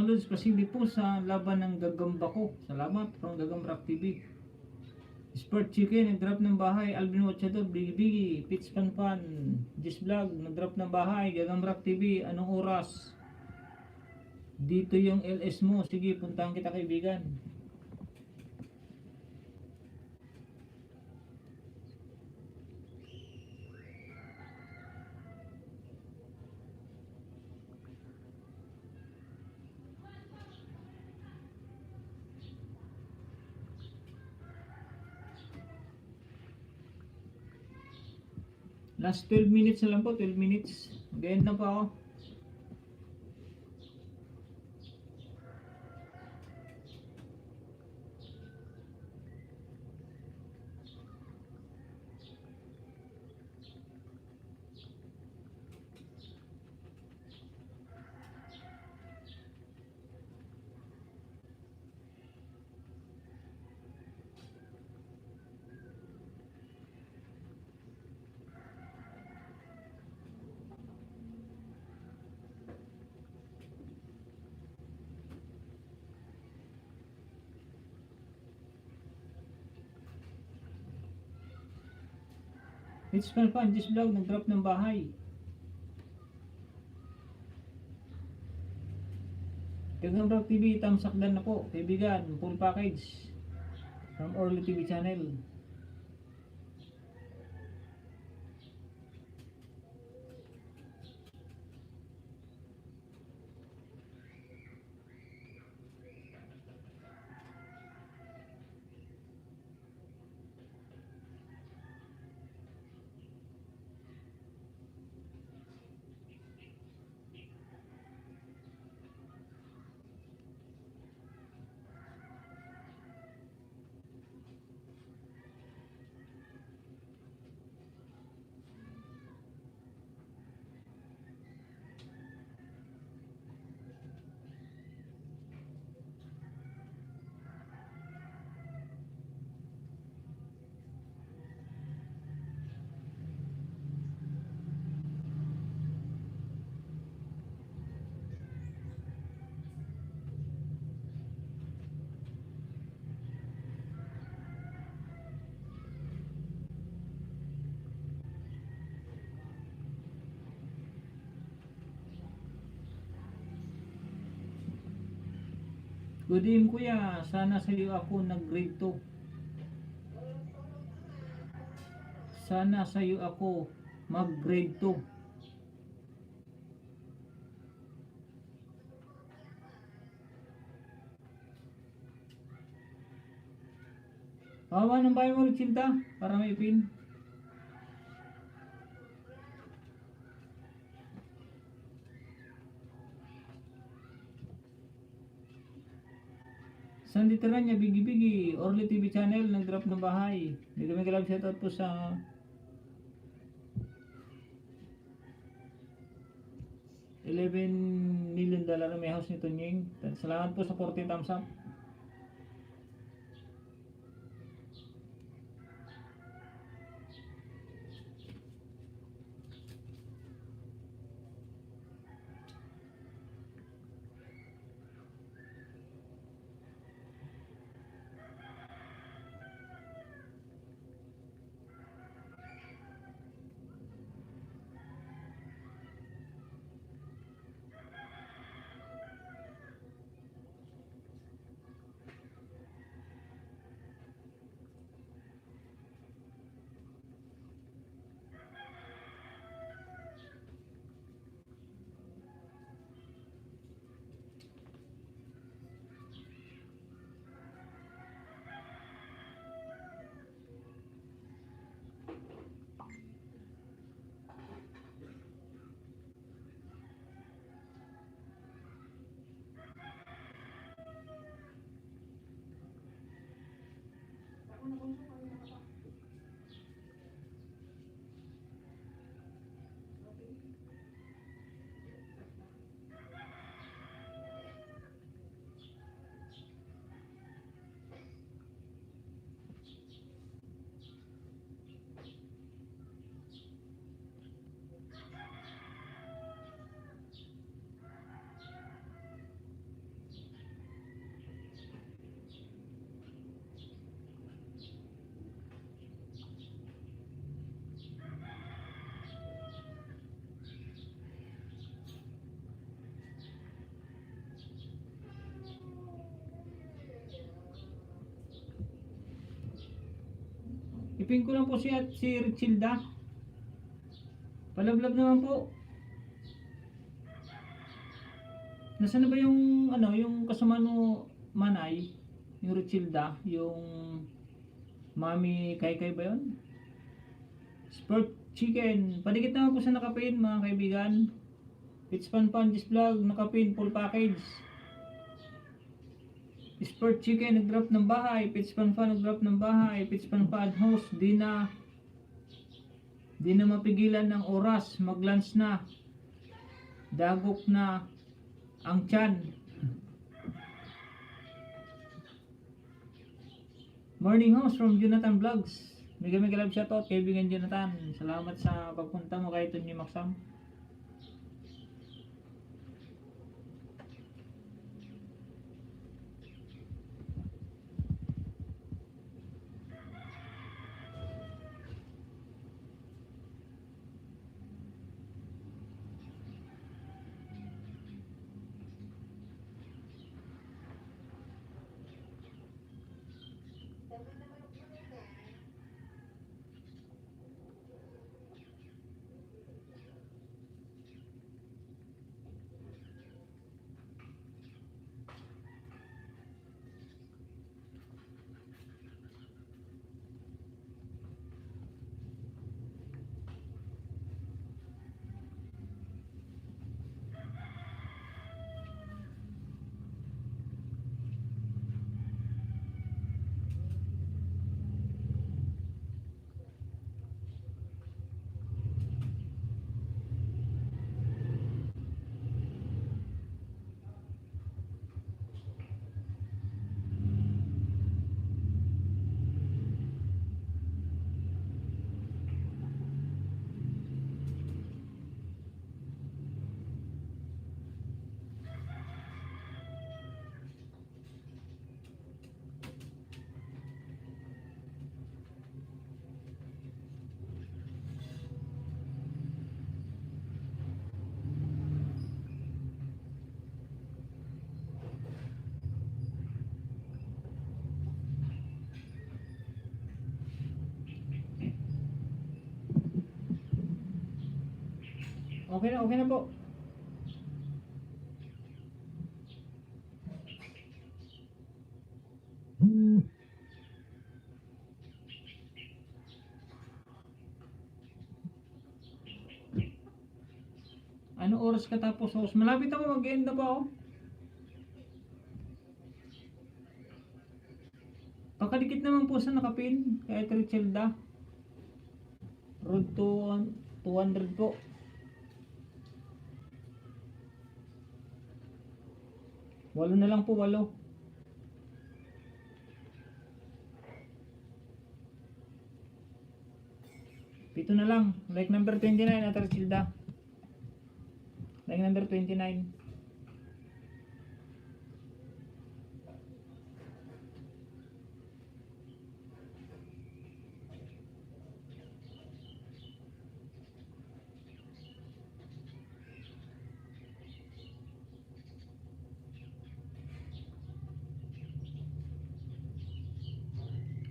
mga lods, pasili po sa laban ng gagamba ko. Salamat from Gagambrak TV. Sport Chicken, nag-drop ng bahay. Alvin Watchador, Bigi Bigi, Pitch Panpan, Jis Vlog, nag-drop ng bahay. Gagambrak TV, anong oras? Dito yung LS mo. Sige, puntahan kita kaibigan. Last 12 minutes na lang po, 12 minutes. Mag-end na po ako. It's fun, Jis Vlog, nag-drop ng bahay. Gagambrak TV, tamsakdan na po. Kaibigan, full package from Orly TV channel. Good evening kuya, sana sa iyo ako nag-grade 2. Sana sa iyo ako mag-grade 2. Pawa ng bayan mo nagsinta para may pin. Saan ditira niya, Bigi Bigi, Orly TV channel, nag-drop ng bahay. Dito may kalab shoutout po sa $11 million may house ni Tunying. Salamat po sa 40 thumbs up. Ipin ko lang po si Richilda. Palablab naman po. Nasaan na ba yung yung kasama mo Manay, yung Richilda, yung Mami Kay ba yun? Sport Chicken. Padikit naman po sa nakapin mga kaibigan. It's Pan Panjis Vlog, nakapin full package. Sport Chicken nag-drop ng bahay, Pitch Pan Fan nag-drop ng bahay, Pitch Pan Fan host, di na mapigilan ng oras, mag-lunch na. Dagok na ang tiyan. Morning host from Jonathan Vlogs. Mega love shoutout kaibigan Jonathan. Salamat sa pagpunta mo kay Tony Maxam. Okay na po. Ano oras ka tapos host? Malapit ako mag-end na pa ako. Pakadikit naman po sa nakapin kay Richelda. Road to 200 po. Walo na lang po, walo. Pito na lang. Like number 29 at Richelda. Like number 29.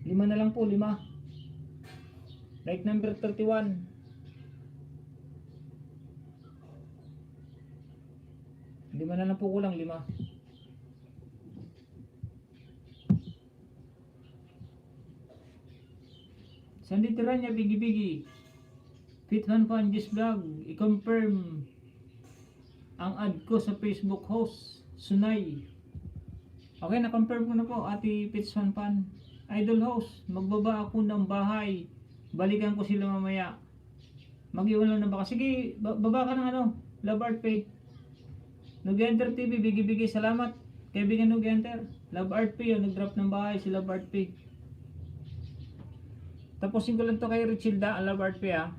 Lima na lang po, lima. Like number 31. Lima na lang po kulang, lima. Sandi tira niya, bigi-bigi. Fitman Panjis Vlog. I-confirm ang ad ko sa Facebook host, Sunay. Okay, na-confirm ko na po, Ate Fitman Pan. Idol host, magbaba ako ng bahay. Balikan ko sila mamaya. Mag-iwan lang ng baka. Sige, baba ka ng Love Art Pay. Nug-enter TV, bigi-bigi. Salamat. Kaibigan nug-enter. Love Art Pay, nag-drop ng bahay si Love Art Pay. Tapusin ko lang to kay Richilda, ang Love Art Pay ha.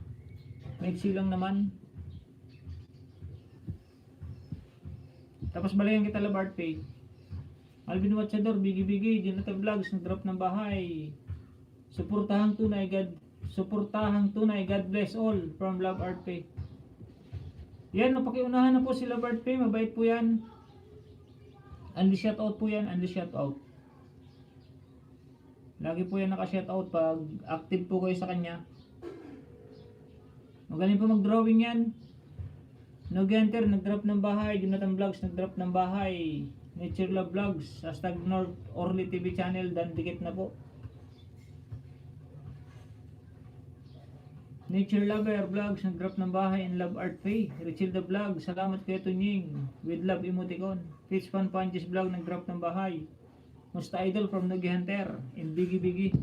Maiksi lang naman. Tapos balayan kita Love Art Pay. Alvin Watchador, bigi-bigi, Jonathan Vlogs, nag-drop ng bahay. Suportahang tunay, God bless all from Love Art Pay. Yan, napakiunahan na po si Love Art Pay, mabait po yan. Unli shoutout po yan, unli shoutout. Lagi po yan naka-shoutout pag active po kayo sa kanya. Magaling po mag-drawing yan. Nogenter, nag-drop ng bahay. Jonathan Vlogs, nag-drop ng bahay. Nature Love Vlogs, hashtag North Orly TV channel, dan dikit na po. Nature Lover Vlogs, nag-drop ng bahay in Love Art Pay. Richilda Vlog, salamat kay Tunying, with love emoticon. Fitz Fan Panjis Vlog, nag-drop ng bahay. Musta Idol from Nogi Hunter, in Biggie Biggie.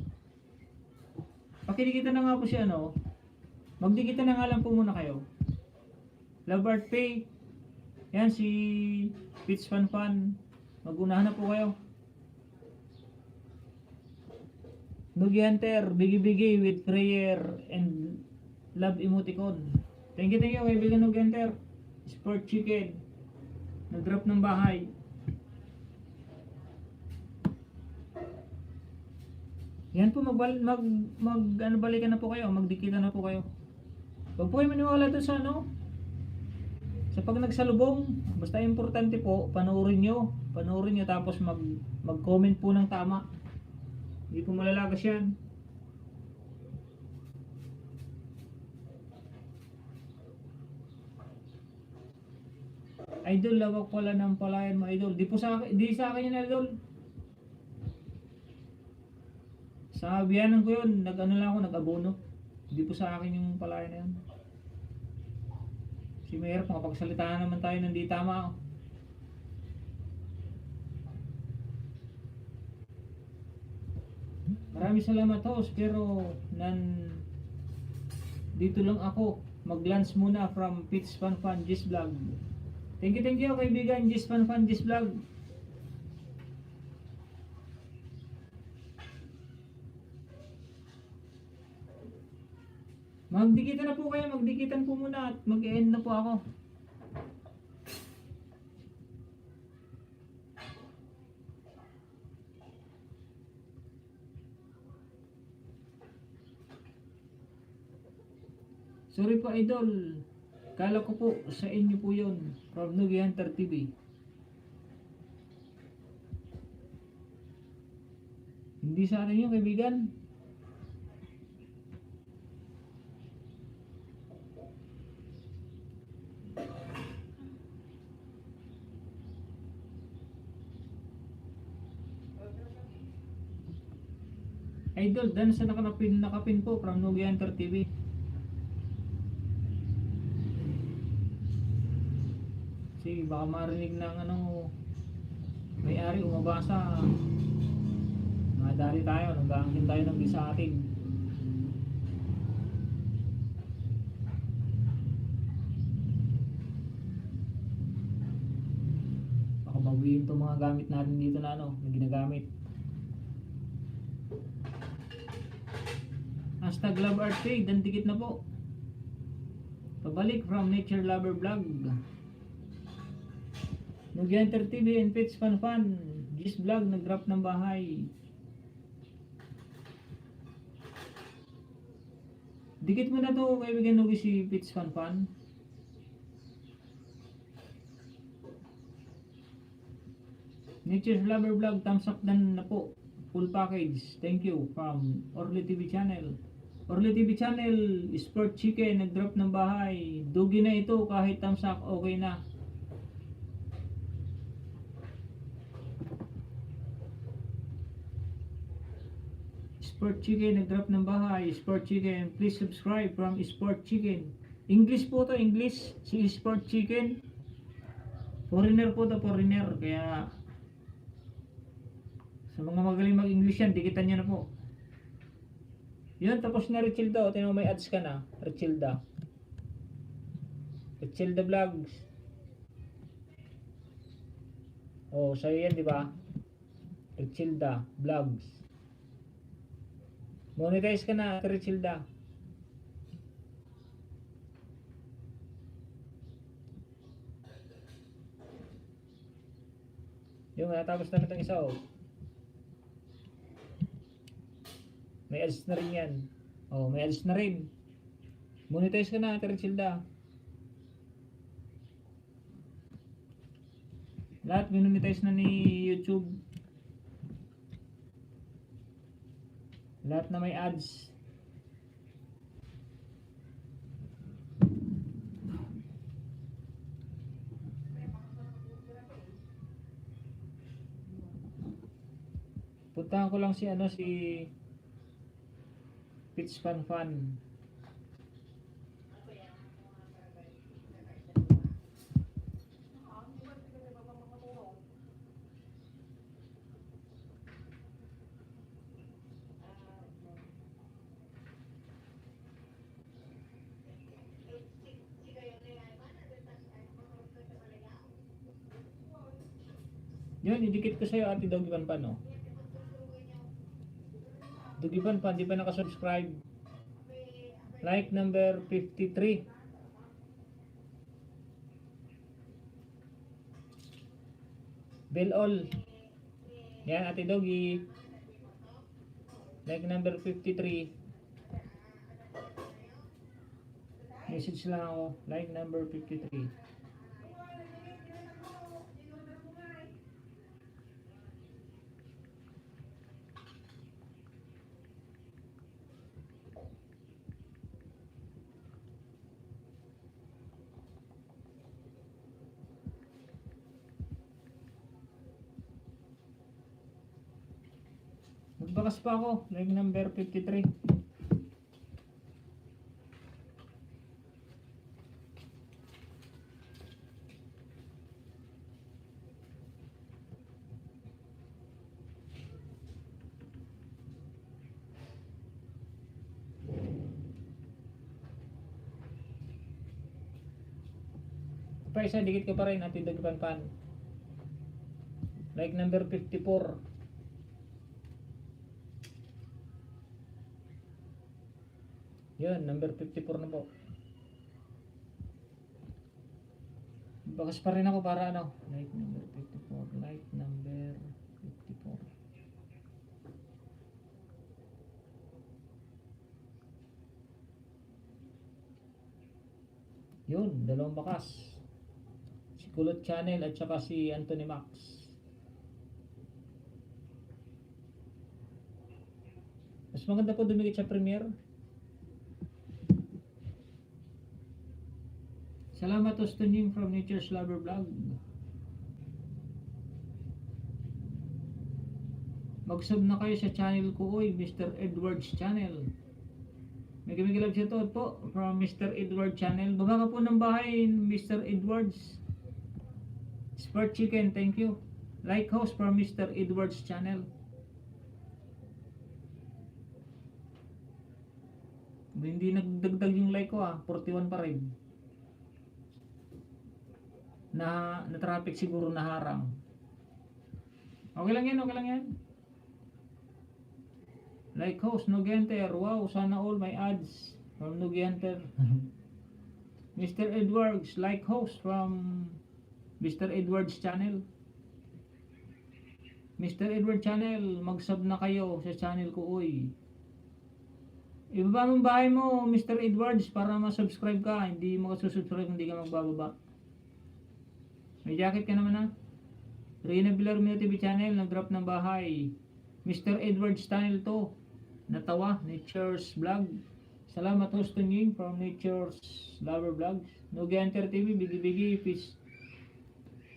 Pakinikita na nga po si ano, magdikita na nga lang po muna kayo. Love Art Pay, yan si Fitz Fan Fan, magunahan na po kayo. Nogi Hunter, Biggie Biggie with prayer and love emoticon. Thank you kaibigan Nogi Hunter. Sport Chicken, nag-drop ng bahay. Yan po, balikan na po kayo, magdikita na po kayo. Huwag po kayo maniwala doon sa ano, sa pag nagsalubong. Basta importante po, panoorin nyo tapos mag-comment po ng tama. Hindi po malalagas yan. Idol, lawak pala ng palayan mo, Idol. Di sa akin yan, Idol. Sa biyanan ko yun, nag-abono. Hindi po sa akin yung palayan na yun. Si Mayor, makapagsalita naman tayo ng di tama. Maraming salamat, host, pero dito lang ako. Mag-lunch muna from Pitch Fan Fan Gis Vlog. Thank you kaibigan, Gis Fan Fan Gis Vlog. Magdikitan na po kayo, magdikitan po muna at mag-end na po ako. Sorry po, Idol. Kala ko po sa inyo po yun. From Nogi Hunter TV. Hindi sa atin yun, kaibigan. Idol, dan sa nakapin po from Nogi Hunter TV. Sige, baka marinig ng may-ari umabasa. Nadali tayo, nag-aangkin tayo ng isa atin. Baka bawiin itong mga gamit natin dito na na ginagamit. Hashtag Love Art Trade, dan dikit na po. Pabalik from Nature Lover Vlog. Nogi Hunter TV and Pitch Fan Fan Gis Vlog, nag-drop ng bahay. Dikit mo na to kaibigan Nogi si Pitch Fan Fan. Nature Lover Vlog, thumbs up dan na po. Full package. Thank you from Orly TV channel. Orly TV channel, Sport Chicken, nag-drop ng bahay. Dugi na ito kahit thumbs up, okay na. Sport Chicken, nag-drop ng bahay. Sport Chicken, please subscribe from Sport Chicken. English po to, English. Si Sport Chicken. Foreigner po to, foreigner. Kaya sa mga magaling mag-English yan, dikitan nyo na po. Yun, tapos na Richilda. O, tinawag may ads ka na. Richilda. Richilda Vlogs. O, sa'yo yan, di ba? Richilda Vlogs. Monetize ka na, Richilda. Yung natapos na itong isa, oh. May ads na rin yan. Oh, may ads na rin. Monetize ka na, Richilda. Lahat minonetize na ni YouTube. Lahat na may ads. Puntahan ko lang si Pitch Fan Fan. Yun, idikit ko sa'yo Ate Doggy Pan Pan, no? Doggy Pan Pan, di pa nakasubscribe. Like number 53. Bell all. Yan, Ate Doggy. Like number 53. Message lang ako. Like number 53. Magbakas pa ako. Like number 53. Pa isa, dikit ko pa rin Ate Doggy Pan Pan. Like number 54. Yun, number 54 na po. Bakas pa rin ako para ano. Like number 54. Like number 54. Yun, dalawang bakas. Si Kulot Channel at saka si Anthony Max. Mas maganda po dumikit sa premiere. Salamat Ostunying from Nature's Lover Vlog. Mag-sub na kayo sa channel ko, oy, Mr. Edward's Channel. May love shoutout po from Mr. Edward Channel. Baba ka po ng bahay, Mr. Edward's. Sport Chicken, thank you. Like host from Mr. Edward's Channel. Hindi nagdagdag yung like ko 41 pa rin. Na traffic siguro naharang. Okay lang yan, okay lang yan. Like host, Nugenter. Wow, sana all my ads from Nugenter. Mr. Edwards, like host from Mr. Edwards Channel. Mr. Edward Channel, mag-sub na kayo sa channel ko, uy. Ibaba mong bahay mo, Mr. Edwards, para ma-subscribe ka. Hindi mo kasusubscribe, hindi ka magbababa. May jacket ka naman Reyna Villar TV Channel, nag-drop ng bahay. Mr. Edward's Channel to. Natawa, Nature's Vlog. Salamat host Tunying from Nature's Lover Vlogs. Nugenter TV, Bigi-Bigi,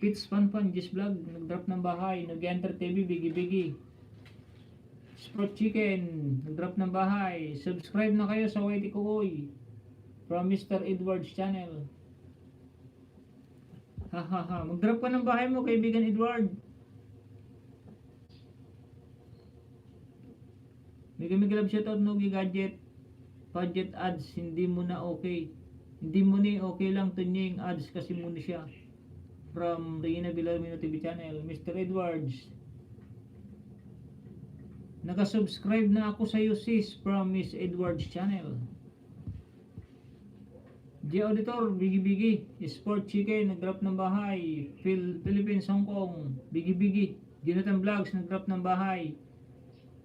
Pits Fan Fan, Gis Vlog, nag-drop ng bahay. Nugenter TV, Bigi-Bigi. Sport Chicken, nag-drop ng bahay. Subscribe na kayo sa YT Kukoy from Mr. Edward's Channel. Hahaha, mag-drop ka ng bahay mo, kaibigan Edward. Mega love shoutout Nogi Gadget. Budget ads, hindi mo na okay. Hindi mo ni okay lang Tunying ads kasi muna siya. From Reyna Villar TV Channel, Mr. Edwards. Naka-subscribe na ako sa iyo sis from Miss Edwards Channel. J Auditor, Bigi-Bigi, Sport Chicken, nag-drop ng bahay. Philippines, Hong Kong, Bigi-Bigi, Jonathan Vlogs, nag-drop ng bahay.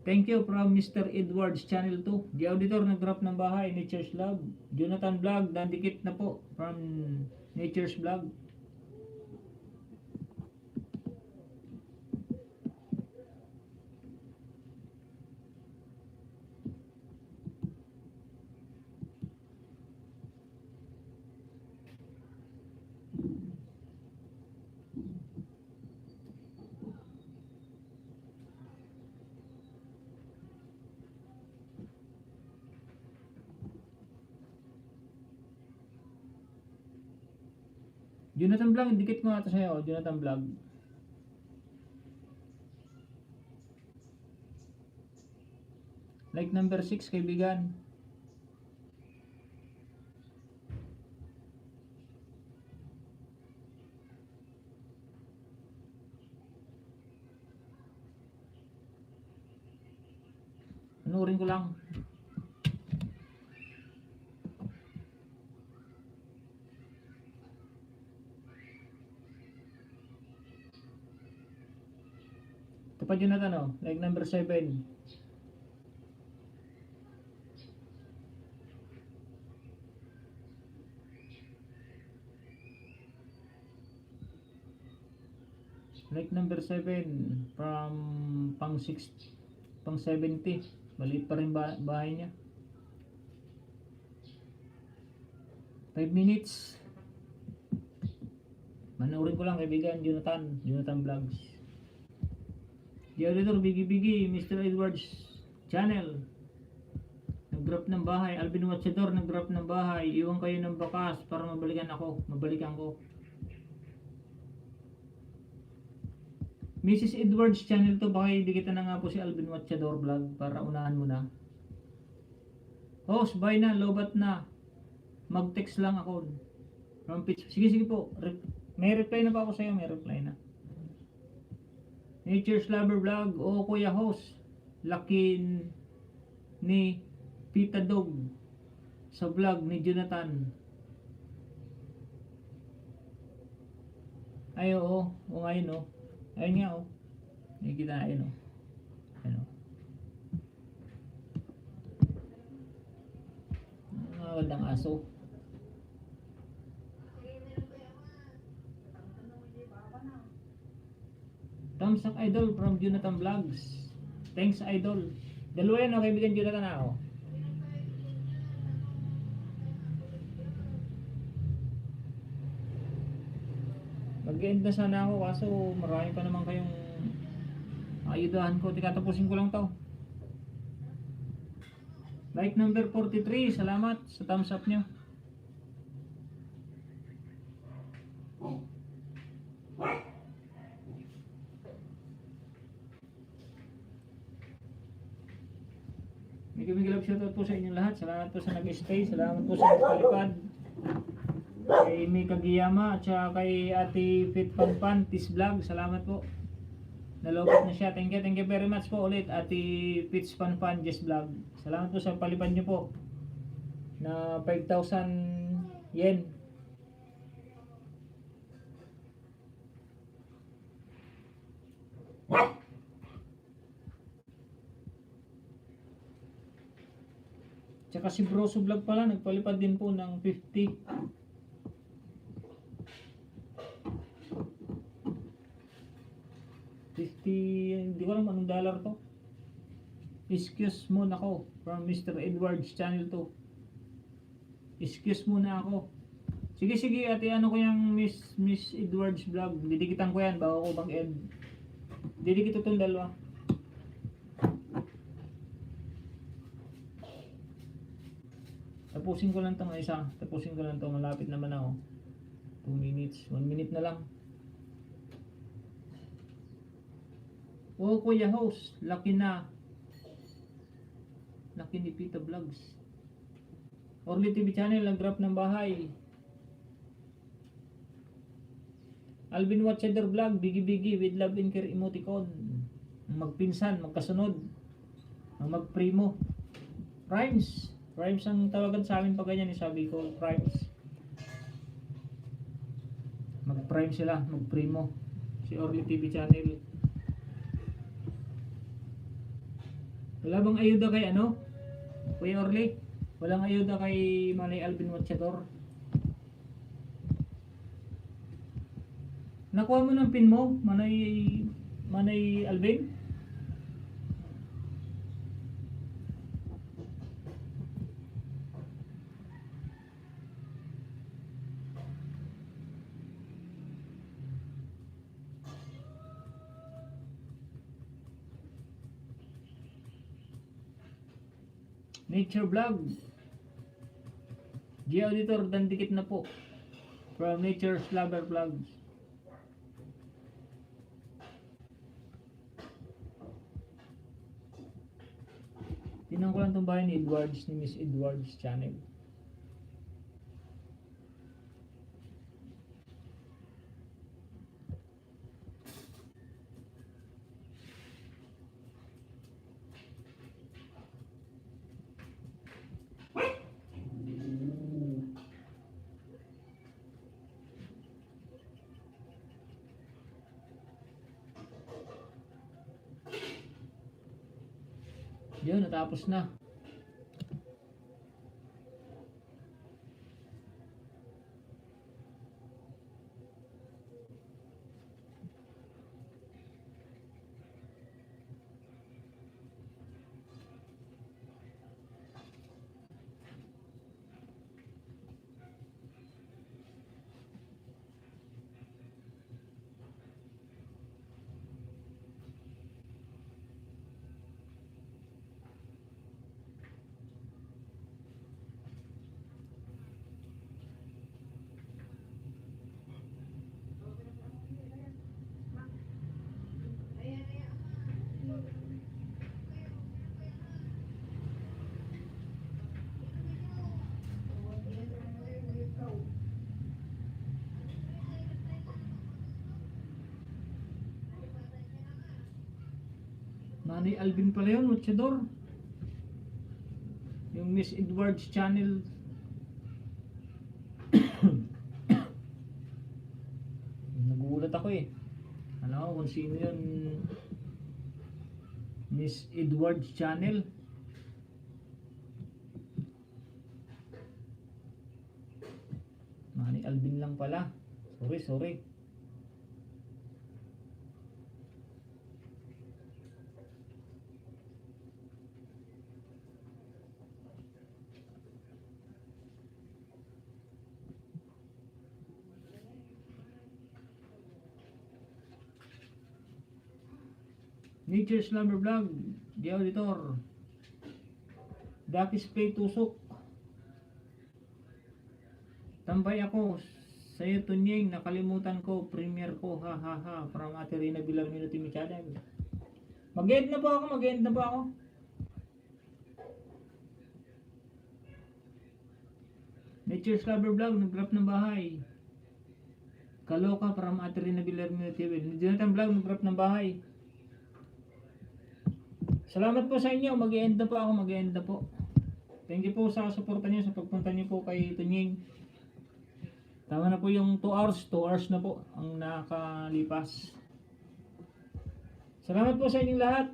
Thank you from Mr. Edwards Channel 2. J Auditor, nag-drop ng bahay. Nature's Vlog, Jonathan Vlog, dandikit na po from Nature's Vlog. Jonathan Vlog, dikit ko nga ito sa'yo. Jonathan Vlog. Like number 6, kaibigan. Panurin ko lang. Ito pa Jonathan, oh. Like number 7. Like number 7 from pang 6, pang 70. Maliit pa rin bahay niya. 5 minutes. Manoorin ko lang kaibigan, Jonathan Vlogs. The auditor, bigi-bigi, Mr. Edwards channel. Nag-drop ng bahay. Alvin Watchador, nag-drop ng bahay. Iwan kayo ng bakas para mabalikan ko. Mrs. Edwards channel to, baka idikita na nga po si Alvin Watchador vlog para unahan mo na. Host, bye na, lobat na. Mag-text lang ako. Sige po. May reply na pa ako sa'yo, may reply na. Nature's Lover vlog, o Kuya Host. Lakin ni Pita Dog sa vlog ni Jonathan. Ay, oo ngayon, oh. Ayun nga, oh. Nakikita na, ayun, oh. Ayun, oh. Magandang aso. Thumbs up idol from Jonathan Vlogs. Thanks idol. Dalawa yan, oh, kaibigan Jonathan ako. Mag-end na sana ako kaso marami pa naman kayong ayudahan ko. Tikatapusin ko lang to. Like number 43, salamat sa thumbs up nyo. Big love shoutout po sa inyong lahat. Salamat po sa nag-stay. Salamat po sa nagpalipad. Kay May Kagiyama at saka kay Ate Fit Panpan Tis Vlog. Salamat po. Nalobat na siya. Thank you very much po ulit Ate Fit Panpan Just Vlog. Salamat po sa palipad nyo po na 5,000 yen. Tsaka si Broso Vlog pala, nagpalipad din po ng 50. Hindi ko alam anong dollar to. Excuse muna ako from Mr. Edwards channel to. Excuse muna ako. Sige ate, ano ko yung Miss Edwards Vlog. Didikitan ko yan bago ko mag-end. Didikit itong dalawa. Tapusin ko lang itong isa. Tapusin ko lang ito. Malapit naman ako. 2 minutes. 1 minute na lang. Oh, Kuya Host. Laki na. Laki ni Pita Vlogs. Orly TV channel. Nag-drop ng bahay. Alvin Watchador Vlog. Bigi-bigi with love and care emoticon. Magpinsan. Magkasunod. Ang magprimo. Rhymes. Rhymes ang tawagan sa amin pag ganyan, sabi ko, Rhymes. Mag-prime sila, mag-primo. Si Orly TV channel. Wala bang ayuda kay ano? Kuya Orly? Walang ayuda kay Manay Alvin Watchador? Nakuha mo ng pin mo, Manay Alvin? Nature Vlog. G Auditor, dandikit na po. From Nature's Lover Vlogs. Tinang ko lang itong bahay ni Edwards, ni Miss Edwards channel. Yun, natapos na. Manny Alvin pala yun, luchador. Yung Miss Edwards channel. Nagulat ako eh. Ano kung sino yun? Miss Edwards channel. Manny Alvin lang pala. Sorry. Nature's Lumber Vlog, the auditor. Dakis Play Tusok. Tambay ako sa'yo Tunying, nakalimutan ko, premiere ko, ha ha ha. From Ate Rina Villarmino TV channel. Mag-end na po ako. Nature's Lumber Vlog, nag-wrap ng bahay. Kaloka from Ate Rina Villarmino TV. Jonathan Vlog, nag-wrap ng bahay. Salamat po sa inyo. Mag-e-end na po. Thank you po sa suporta niyo, sa pagpunta niyo po kay Tunying. Tama na po yung 2 hours na po ang nakalipas. Salamat po sa inyong lahat.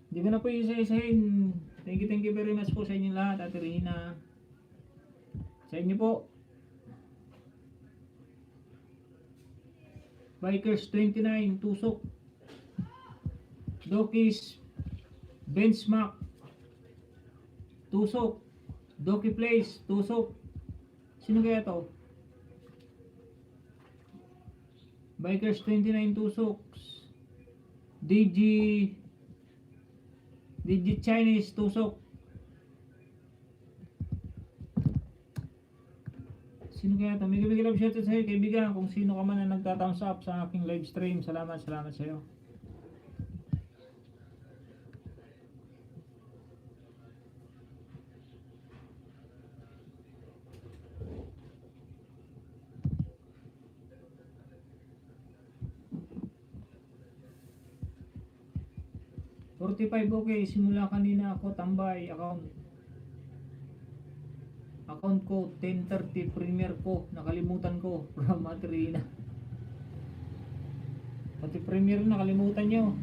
Hindi ko na po isa-isahin. Thank you very much po sa inyong lahat, Ate Rina. Sa inyo po. Bikers 29, Tusok. Dokis Benchmark Tusok. Doki Place Tusok. Sino kaya to? Bikers 29 Tusok. DG Chinese Tusok. Sino kaya to? May bigay shoutout sa iyo kaibigan, kung sino ka man na nagta-thumbs up sa aking live stream. Salamat sa iyo. Okay, simula kanina ako tambay account ko 10:30 premier ko, nakalimutan ko from Matrina. Pati premier nakalimutan nyo.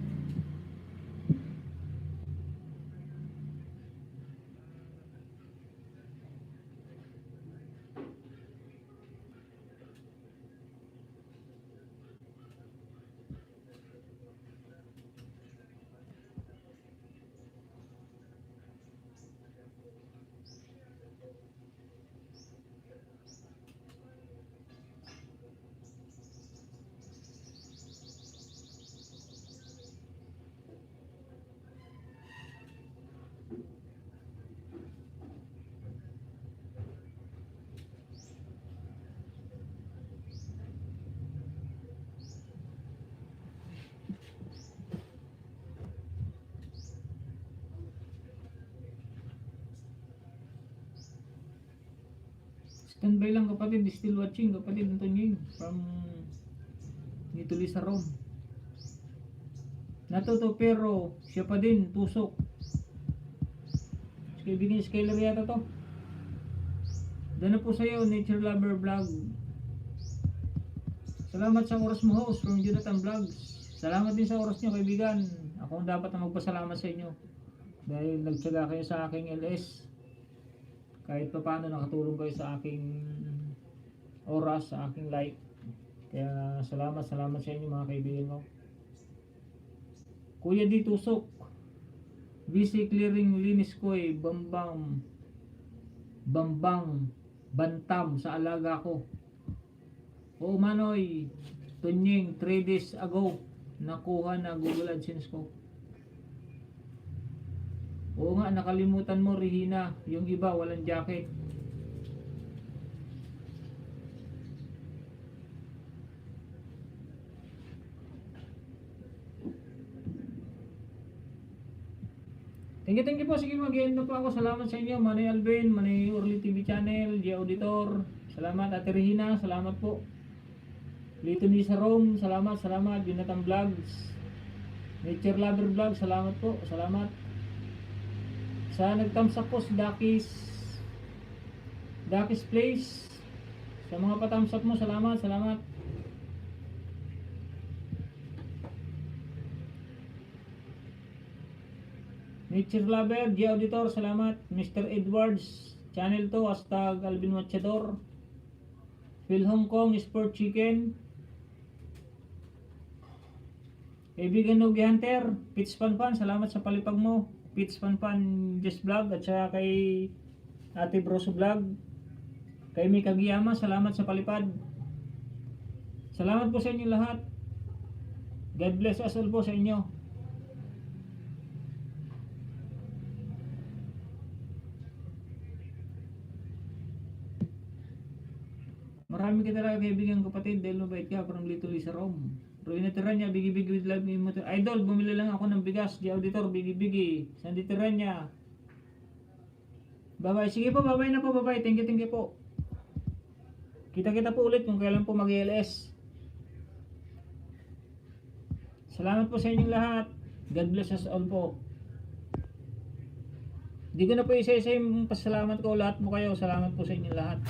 Standby lang kapatid, still watching kapatid Antonio from Italy sa Rome. Natuto pero siya pa din tusok. Kaibigan scaler yata to. Dana po sa'yo, Nature Lover Vlog. Salamat sa oras mo host from Jonathan Vlogs. Salamat din sa oras nyo kaibigan. Ako ang dapat na magpasalamat sa inyo. Dahil nagtsaga kayo sa aking LS. Kahit pa paano nakatulong kayo sa aking oras, sa aking like. Kaya salamat sa inyo mga kaibigan ko. Kuya di tusok. Busy clearing linis ko eh. Bambang bantam sa alaga ko. Oo manoy. Tunying 3 days ago nakuha na Google AdSense ko. Oo nga, nakalimutan mo Rihina, yung iba walang jacket. Thank you po. Sige, mag-end na po ako. Salamat sa inyo. Manay Alvin, Manay Orly TV Channel, G Auditor. Salamat Ate Regina, salamat po. Lito ni sa Rome, salamat. Jonathan Vlogs, Nature Lover Vlog, salamat po. Salamat. Sa nag-thumbs up po si Dakis Place. Sa mga pa-thumbs up mo, salamat. Nature Lover, G Auditor, salamat. Mr. Edwards, channel to, hashtag Alvin Machador. Phil Hong Kong, Sport Chicken. Kaibigan Nogi Hunter, Pitch Panpan, salamat sa palipag mo. Pitch Panpan, Just Vlog, at saka kay Ate Broso Vlog. Kay Mika Giyama, salamat sa palipad. Salamat po sa inyo lahat. God bless us all po sa inyo. Marami ka talaga kaibigan kapatid dahil mabait ka from Little sa Rome. Ruina Tiranya, bigi-bigi with love me motor. Idol, bumili lang ako ng bigas. Di Auditor, bigi-bigi. Sandy Tiranya. Bye-bye. Sige po, bye-bye na po, bye-bye. Thank you po. Kita-kita po ulit kung kailan po mag-LS. Salamat po sa inyong lahat. God bless us all po. Di ko na po isa-isa yung pasalamat ko. Lahat po kayo. Salamat po sa inyong lahat.